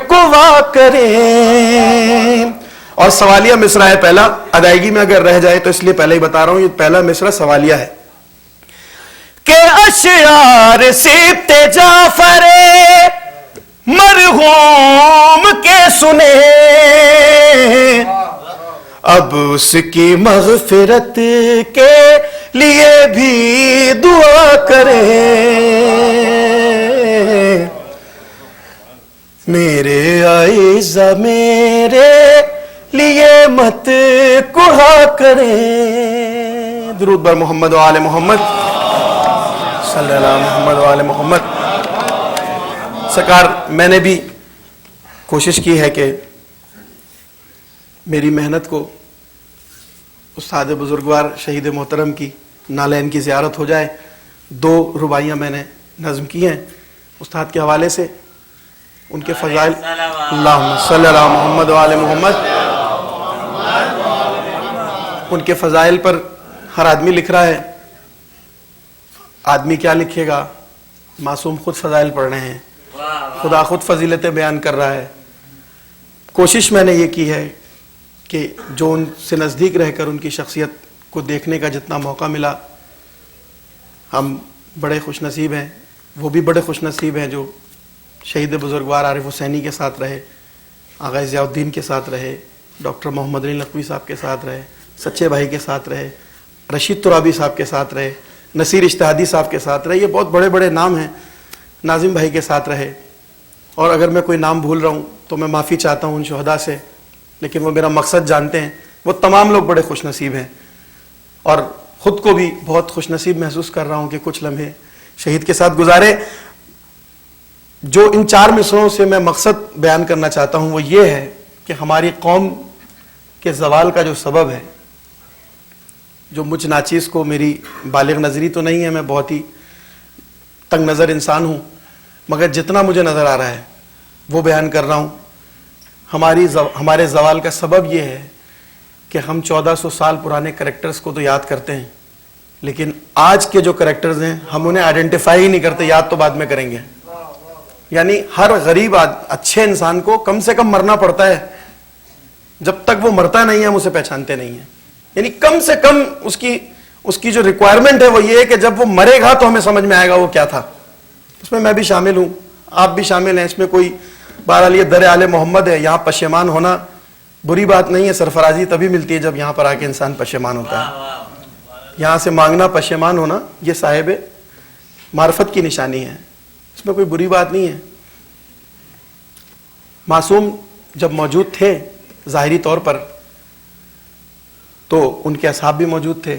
کو وا کریں۔ اور سوالیہ مصرع ہے پہلا، ادائیگی میں اگر رہ جائے تو اس لیے پہلے ہی بتا رہا ہوں، یہ پہلا مصرع سوالیہ ہے کہ اشعار سبط جعفر مرحوم کے سنے، اب اس کی مغفرت کے لیے بھی دعا کریں، میرے اعزا میرے لیے مت کڑھا کریں۔ درود بر محمد و آل محمد صلی اللہ علیہ محمد و آل محمد۔ سرکار میں نے بھی کوشش کی ہے کہ میری محنت کو استاد بزرگوار شہید محترم کی نالین کی زیارت ہو جائے۔ 2 رباعیاں میں نے نظم کی ہیں استاد کے حوالے سے، ان کے فضائل، اللہم صلی اللہ محمد و آل محمد، ان کے فضائل پر ہر آدمی لکھ رہا ہے، آدمی کیا لکھے گا، معصوم خود فضائل پڑھ رہے ہیں، خدا خود فضیلتیں بیان کر رہا ہے۔ کوشش میں نے یہ کی ہے کہ جو ان سے نزدیک رہ کر ان کی شخصیت کو دیکھنے کا جتنا موقع ملا، ہم بڑے خوش نصیب ہیں، وہ بھی بڑے خوش نصیب ہیں جو شہید بزرگوار عارف حسینی کے ساتھ رہے، آغا ضیاء الدین کے ساتھ رہے، ڈاکٹر محمد علی نقوی صاحب کے ساتھ رہے، سچے بھائی کے ساتھ رہے، رشید ترابی صاحب کے ساتھ رہے، نصیر اشتہادی صاحب کے ساتھ رہے، یہ بہت بڑے بڑے نام ہیں، ناظم بھائی کے ساتھ رہے۔ اور اگر میں کوئی نام بھول رہا ہوں تو میں معافی چاہتا ہوں ان شہداء سے، لیکن وہ میرا مقصد جانتے ہیں، وہ تمام لوگ بڑے خوش نصیب ہیں، اور خود کو بھی بہت خوش نصیب محسوس کر رہا ہوں کہ کچھ لمحے شہید کے ساتھ گزارے۔ جو ان 4 مصرعوں سے میں مقصد بیان کرنا چاہتا ہوں وہ یہ ہے کہ ہماری قوم کے زوال کا جو سبب ہے، جو مجھ ناچیز کو، میری بالغ نظری تو نہیں ہے، میں بہت ہی تنگ نظر انسان ہوں، مگر جتنا مجھے نظر آ رہا ہے وہ بیان کر رہا ہوں۔ ہمارے زوال کا سبب یہ ہے کہ ہم 1400 سال پرانے کریکٹرز کو تو یاد کرتے ہیں، لیکن آج کے جو کریکٹرز ہیں ہم انہیں آئیڈینٹیفائی ہی نہیں کرتے، یاد تو بعد میں کریں گے۔ یعنی ہر غریب اچھے انسان کو کم سے کم مرنا پڑتا ہے، جب تک وہ مرتا نہیں ہے ہم اسے پہچانتے نہیں ہیں۔ یعنی کم سے کم اس کی جو ریکوائرمنٹ ہے وہ یہ ہے کہ جب وہ مرے گا تو ہمیں سمجھ میں آئے گا وہ کیا تھا۔ اس میں بھی شامل ہوں، آپ بھی شامل ہیں، اس میں کوئی بہرحال یہ در آل محمد ہے، یہاں پشیمان ہونا بری بات نہیں ہے، سرفرازی تبھی ملتی ہے جب یہاں پر آ کے انسان پشیمان ہوتا ہے۔ یہاں سے مانگنا، پشیمان ہونا، یہ صاحب معرفت کی نشانی ہے، اس میں کوئی بری بات نہیں ہے۔ معصوم جب موجود تھے ظاہری طور پر تو ان کے اصحاب بھی موجود تھے،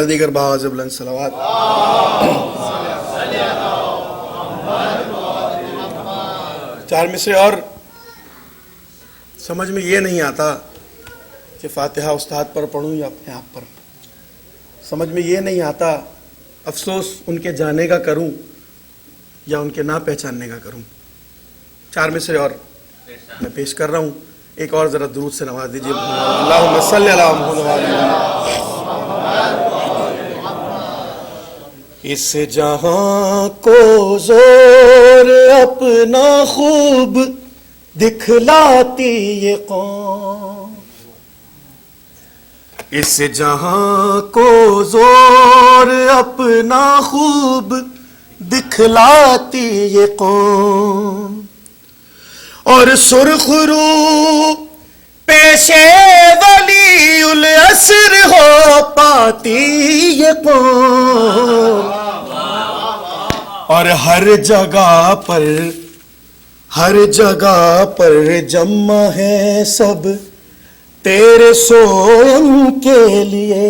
بار دیگر بآواز بلند صلوات. چار مصرے اور سمجھ میں یہ نہیں آتا کہ فاتحہ استاد پر پڑھوں یا اپنے آپ پر. سمجھ میں یہ نہیں آتا افسوس ان کے جانے کا کروں یا ان کے نہ پہچاننے کا کروں. چار مصرے اور میں پیش کر رہا ہوں. ایک اور ذرا درود سے نواز دیجیے. اللہم صلی علی محمد و علی محمد. اس جہاں کو زور اپنا خوب دکھلاتی یہ قوم. اس جہاں کو زور اپنا خوب دکھلاتی یہ قوم. اور سرخ رو پیشے ولی العصر ہو پاتی یہ قوم. اور ہر جگہ پر جمع ہے سب تیرے سوئم کے لیے.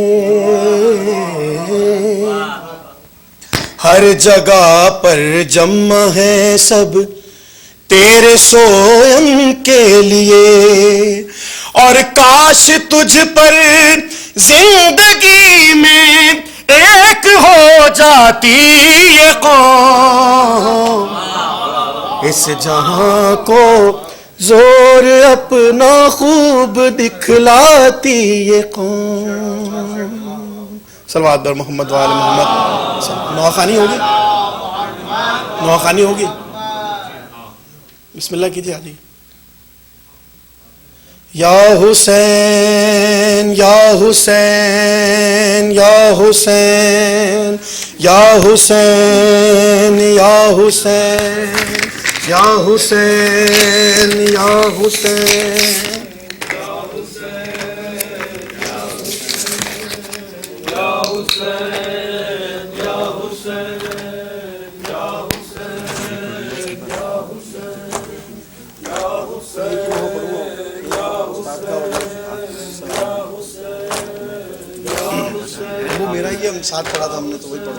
ہر جگہ پر جمع ہے سب تیرے سوئم کے لیے. اور کاش تجھ پر زندگی میں ایک ہو جاتی یہ قوم. اس جہاں کو زور اپنا خوب دکھلاتی یہ قوم. صلوات بر محمد و آل محمد. نواخوانی ہوگی. بسم اللہ کیجیے. آجی. یا حسین یا حسین یا حسین یا حسین یا حسین یا حسین یا حسین. وہ میرا ہی ہم ساتھ پڑھا تھا ہم نے تو وہی پڑھا.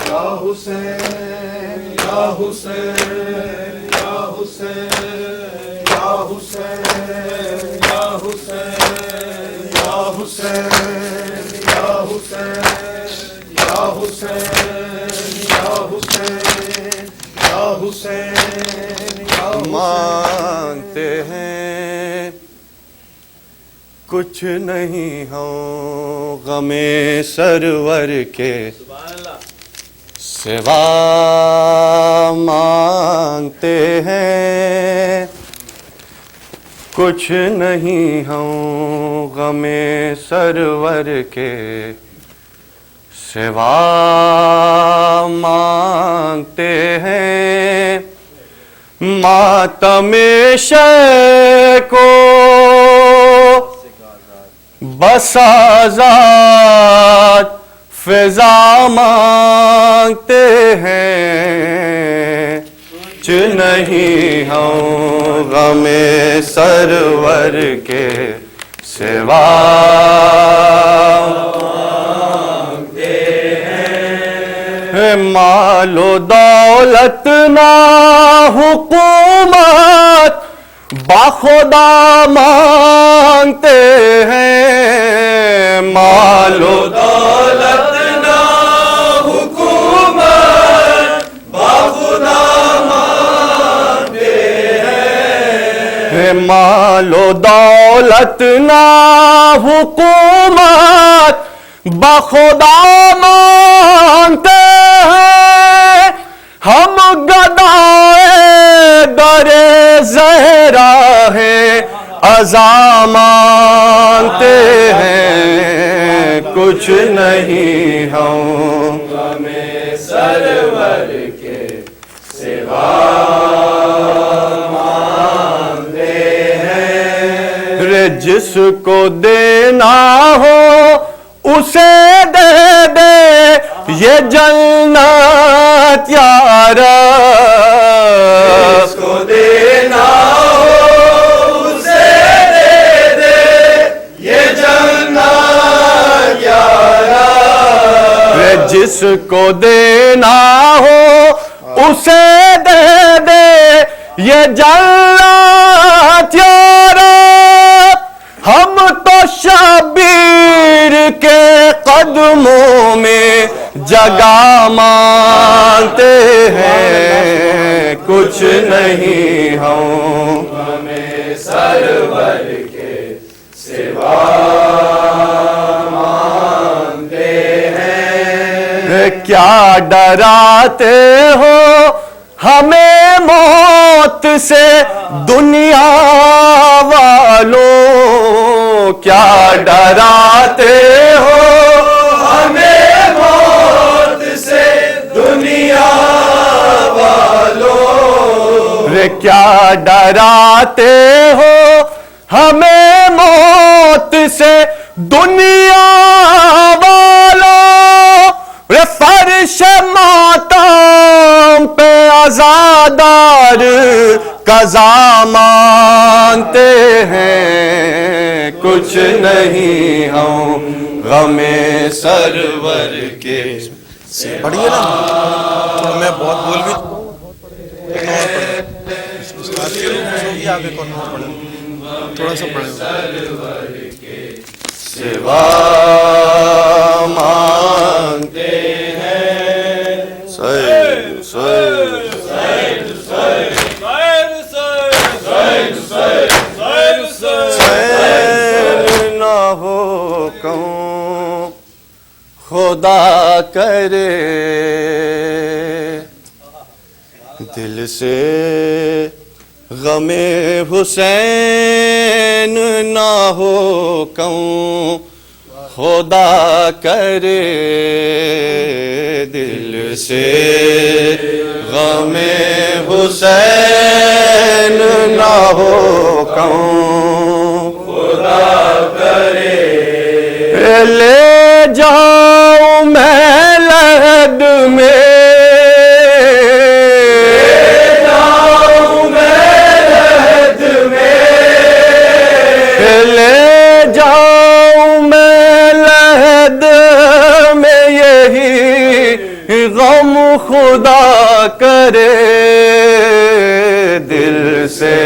یا حسین یا حسین یا حسین یا حسین یا حسین یا حسین یا حسین یا حسین یا حسین یا حسین یا مانگتے ہیں کچھ نہیں ہوں غم سرور کے سوا مانگتے ہیں. کچھ نہیں ہوں غم سرور کے سوا مانگتے ہیں. ماتم شے کو بس آزاد فضا مانگتے ہیں. کچھ نہیں ہوں غم سرور کے سوا مانگتے ہیں. مال و دولت نہ حکومت باخدا مانگتے ہیں. مال و دولت نہ حکومت باخدا مانگتے ہیں. مال و دولت نہ حکومت باخدا مانگتے ہیں. ہم گدائے در زہرا ہے عزا مانگتے ہیں. کچھ نہیں ہوں غم سرور کے سوا مانگتے ہیں. جس کو دینا ہو اسے دے دے یہ جنت یا رب. جس کو دینا ہو اسے دے دے یہ جنت یا رب. جس کو دینا ہو اسے دے دے یہ جنت یا رب، ہم تو شبیر کے قدموں میں جگہ مانتے ہیں، کچھ نہیں ہم ہمیں سرور کے سوا مانتے ہیں۔ کیا ڈراتے ہو ہمیں موت سے دنیا والوں، کیا ڈراتے ہو ہمیں موت سے دنیا والوں، کیا ڈراتے ہو ہمیں موت سے دنیا والوں، فرش ماتم پہ عزادار قضا مانتے ہیں، کچھ نہیں ہم غم سرور کے پڑھیے نا، میں بہت بول بھی آگے کون پڑھے، تھوڑا سا پڑھے سوا مانتے ہیں، نہ ہو کہوں خدا کرے دل سے غم حسین نہ ہو کہوں خدا کرے دل سے غم حسین نہ ہو کہوں خدا کرے، لے جاؤں میں لحد میں غم خدا کرے دل سے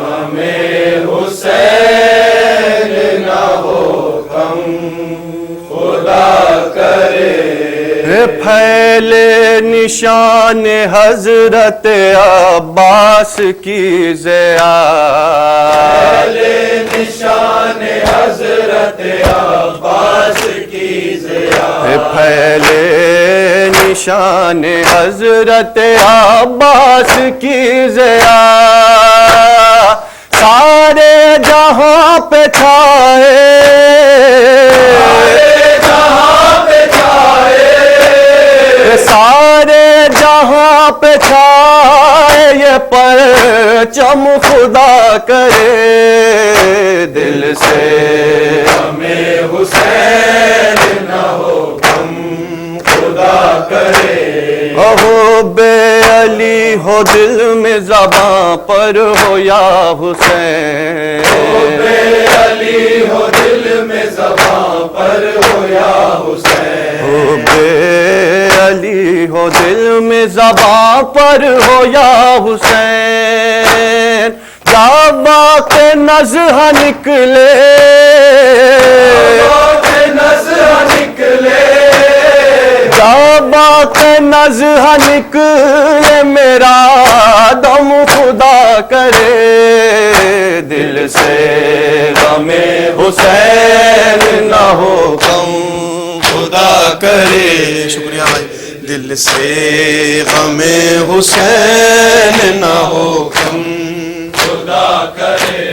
ہمیں حسین نہ ہو غم خدا کرے، پھیلے نشان حضرت عباس کی ضیا، پھیلے نشان حضرت عباس کی ضیا، پھیلے نشان حضرت عباس کی ضیا، سارے جہاں پہ چھائے، سارے جہاں پہ چھائے یہ پرچم خدا کرے دل سے ہمیں حسین نہ ہو غم خدا کرے، ہو بے علی ہو دل میں زباں پر ہو یا حسین، بے علی ہو دل میں زباں پر ہو یا حسین، بے علی ہو دل میں زباں پر ہو یا حسین، جب وقت نزح نکلے، جب وقت نزح نکلے میرا دم خدا کرے دل سے غم حسین نہ ہو غم خدا کرے، شکریہ بھائی، دل سے غم حسین نہ ہو غم خدا کرے،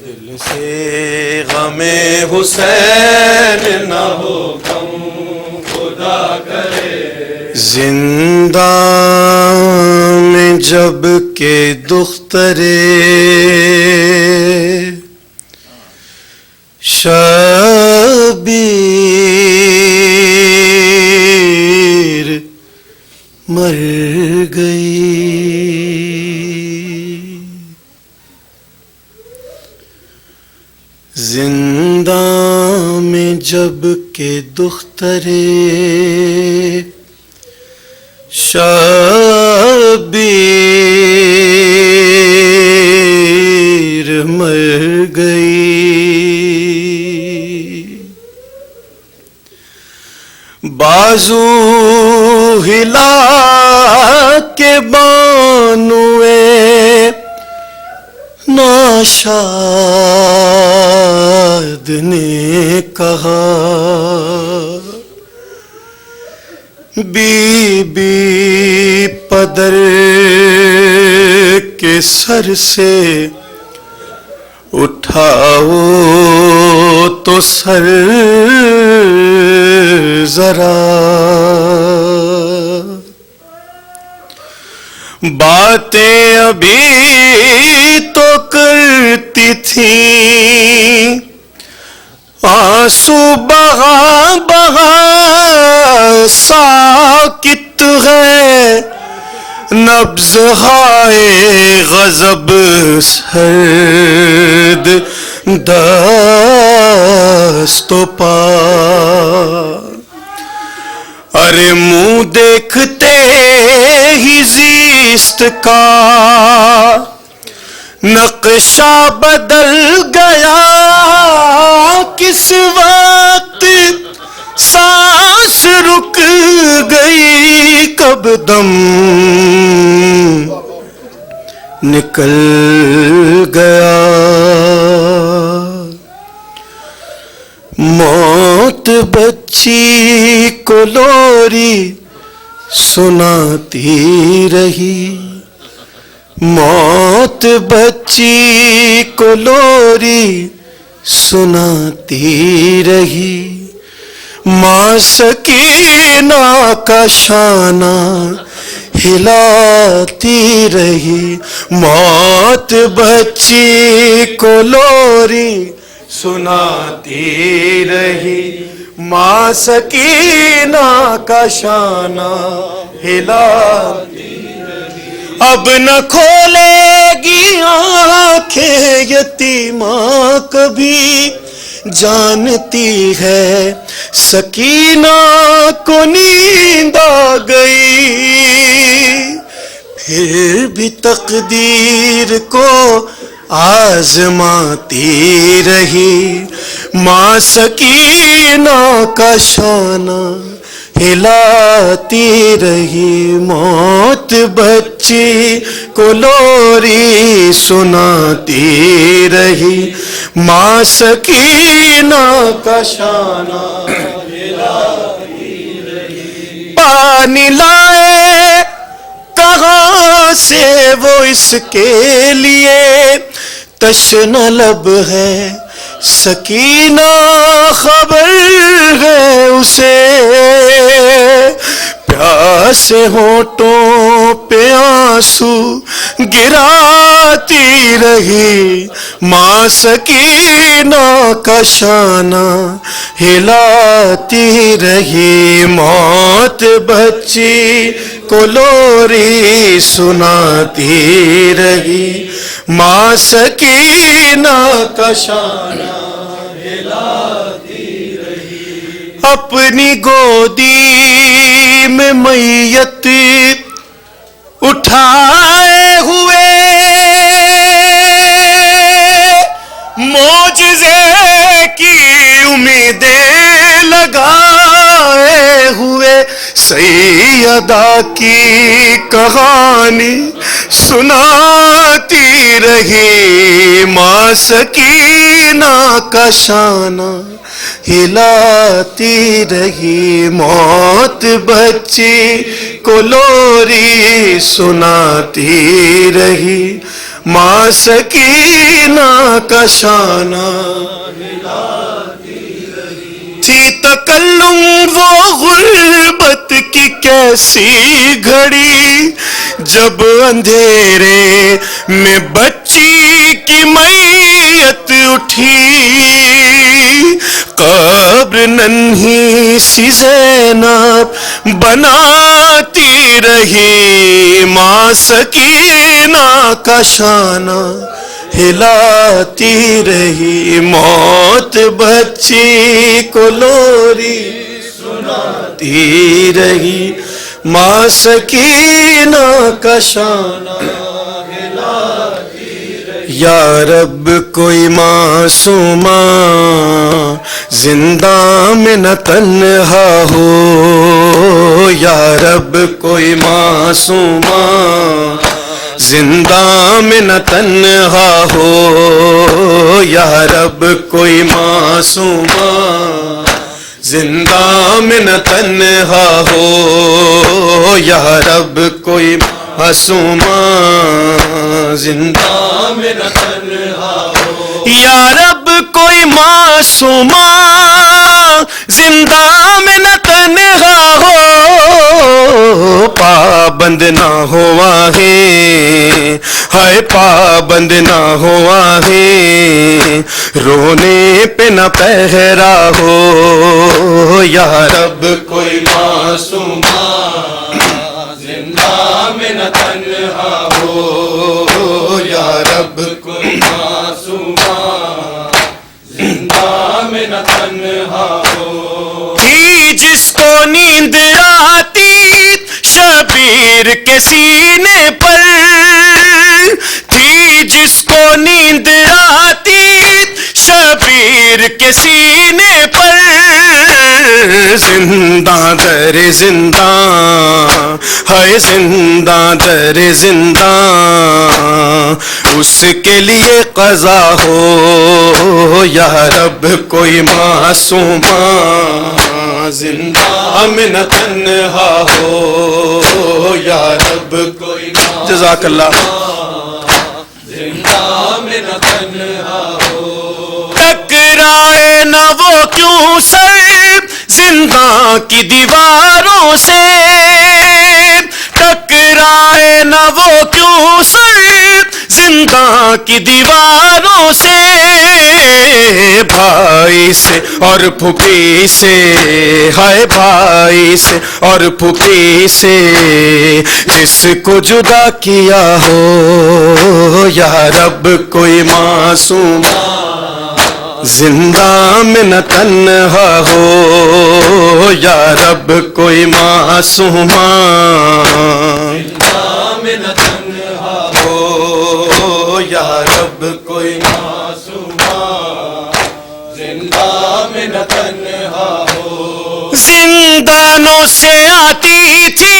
دل سے غم حسین نہ ہو غم خدا کرے، زندہ میں جب کہ دخترے شبیر مر گئی، زندہ میں جب کہ دخترے شبیر مر گئی، بازو ہلا کے بانوے ناشاد نے کہا، بی بی پدر کے سر سے اٹھاؤ تو سر ذرا، باتیں ابھی تو کرتی تھیں، آنسو بہا بہا ساکت ہے، نبض ہائے غضب سرد دست و پا، ارے منہ دیکھتے ہی زیست کا نقشہ بدل گیا، کس وقت سانس رک گئی، کب دم نکل گیا، موت بچی کو لوری سناتی رہی، موت بچی کو لوری سناتی رہی، ماں سکینہ کا شانہ ہلاتی رہی، موت بچی کو لوری سناتی رہی، ماں سکینہ کا شانہ ہلاتی رہی، اب نہ کھولے گی آنکھیں یتیمہ کبھی، جانتی ہے سکینہ کو نیند آ گئی، پھر بھی تقدیر کو آزماتی رہی، ماں سکینہ کا شانہ ہلاتی رہی، موت بچی کو لوری سناتی رہی، ماں سکینہ کا شانہ ہلاتی رہی، پانی لائے کہاں سے وہ اس کے لیے، تشنہ لب ہے سکینہ خبر ہے اسے، پیاسے ہونٹوں پہ آنسو گراتی رہی، ماں سکینہ کا شانہ ہلاتی رہی، موت بچی کو لوری سناتی رہی، ماں سکینہ کا شانہ ہلاتی رہی، اپنی گودی میں میت اٹھائے ہوئے، معجزے کی امیدیں لگائے ہوئے، سیدہ کی کہانی سناتی رہی، ماں سکینہ کا شانہ ہلاتی رہی، موت بچی کو لوری سناتی رہی، ماں سکینہ کا شانہ ہلاتی رہی، تھی تکلم وہ غربت کی کیسی گھڑی، جب اندھیرے میں بچی کی میت اٹھی، قبر ننھی سی زینب بناتی رہی، ماں سکینہ کا شانہ ہلاتی رہی، موت بچی کو لوری سناتی رہی، ماں سکینہ کا شانہ ہلاتی رہی۔ یا رب کوئی معصومہ زندہ میں نہ تنہا ہو، یا رب کوئی معصومہ زندہ میں نہ تنہا ہو، یا رب کوئی معصومہ زندہ میں نہ تنہا ہو، یا رب کوئی معصومہ زندہ میں نہ تنہا ہو، یا رب کوئی معصومہ زندہ میں نہ تنہا ہو، پابند نہ ہوا ہے، ہائے پابند نہ ہوا ہے، رونے پہ نہ پہرا ہو، یا رب کوئی معصومہ زندہ میں نہ تنہا ہو، یا رب کوئی معصومہ زندہ میں نہ تنہا ہو۔ تھی جس کو نیند آتی شبیر کے سینے پر، تھی جس کو نیند آتی شبیر کے سینے پر، زندہ در زندہ، ہائے زندہ در زندہ، اس کے لیے قضا ہو، یا رب کوئی معصومہ زندہ میں نہ تنہا ہو، یا رب کوئی جزاک اللہ زندہ میں نہ تنہا ہو۔ ٹکرائے نہ وہ کیوں سر زندہ کی دیواروں سے، ٹکرائے نہ وہ کیوں سر زندہ کی دیواروں سے، بھائی سے اور پھوپھی سے، ہائے بھائی سے اور پھوپھی سے، جس کو جدا کیا ہو، یا رب کوئی معصومہ زندہ میں نہ تنہا ہو، یا رب کوئی معصومہ زندہ میں نہ تنہا ہو، یا رب کوئی معصومہ زندہ میں نہ تنہا ہو۔ زندانوں سے آتی تھی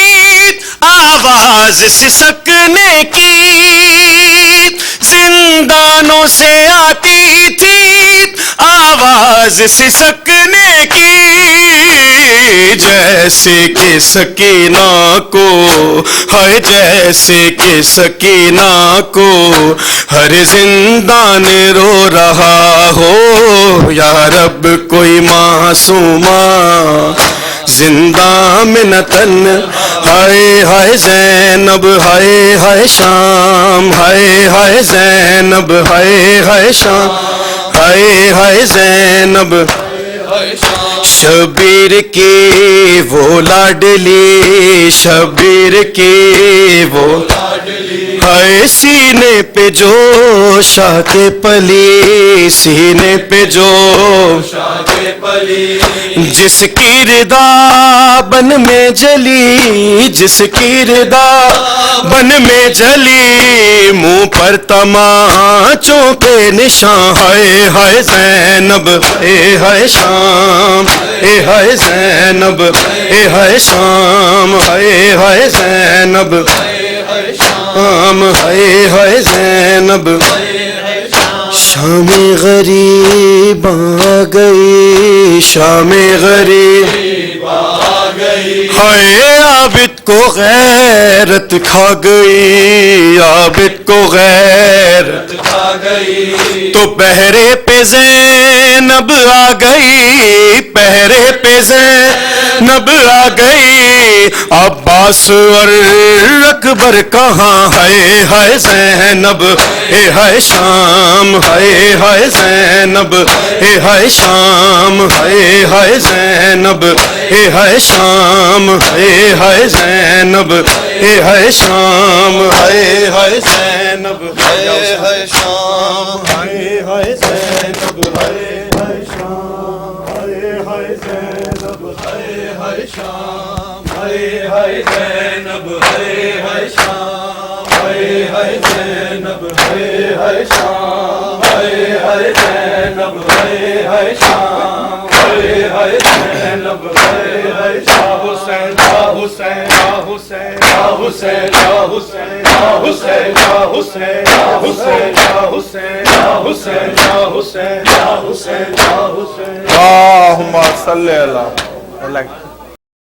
آواز سسکنے کی، زندانوں سے آتی تھی آواز سسکنے کی، جیسے کہ سکینہ کو، ہائے جیسے کہ سکینہ کو ہر زندان رو رہا ہو، یا رب کوئی معصومہ زندہ میں نہ تن، ہائے ہائے زینب، ہائے ہائے شام، ہائے ہائے زینب، ہائے ہائے شام، ہائے ہائے زینب، شبیر کی وہ لاڈلی، شبیر کی وہ لاڈلی، ہائے سینے پہ جو شاہ کے پلی، سینے پہ جو شاہ کے پلی، جس کی ردا بن میں جلی، جس کی ردا بن میں جلی، منہ پر تماچوں کے نشان، ہائے ہائے زینب، اے ہائے شام، اے ہائے زینب، اے ہائے شام، ہائے ہائے زینب، شام، ہائے ہائے زینب، شام غریب آ گئی، شام غریب آ گئی، ہائے عابد کو غیرت کھا گئی، عابد کو غیرت کھا گئی، تو پہرے پہ زینب آ گئی، پہرے پہ زینب آ گئی، عباس اور اکبر کہاں، ہائے ہائے زینب، اے ہائے شام، ہائے ہائے زینب، اے ہائے شام، ہائے ہائے زینب، اے ہائے شام۔ شام ہائے ہائے زینب اے ہائے شام ہائے ہائے زینب ہائے ہائے شام ہائے ہائے زینب ہائے ہائے شام ہائے ہائے زینب ہائے ہائے شام ہائے ہائے زینب ہائے ہائے شام ہائے ہائے زینب ہائے ہائے شام ہائے ہائے زینب ہائے ہائے شام ہائے ہائے زینب ہائے ہائے شاہ حسین شاہ حسین شاہ حسین شاہ حسین شاہ حسین شاہ حسین شاہ حسین شاہ حسین شاہ حسین شاہ حسین شاہ حسین شاہ حسین شاہ حسین اللهم صل علی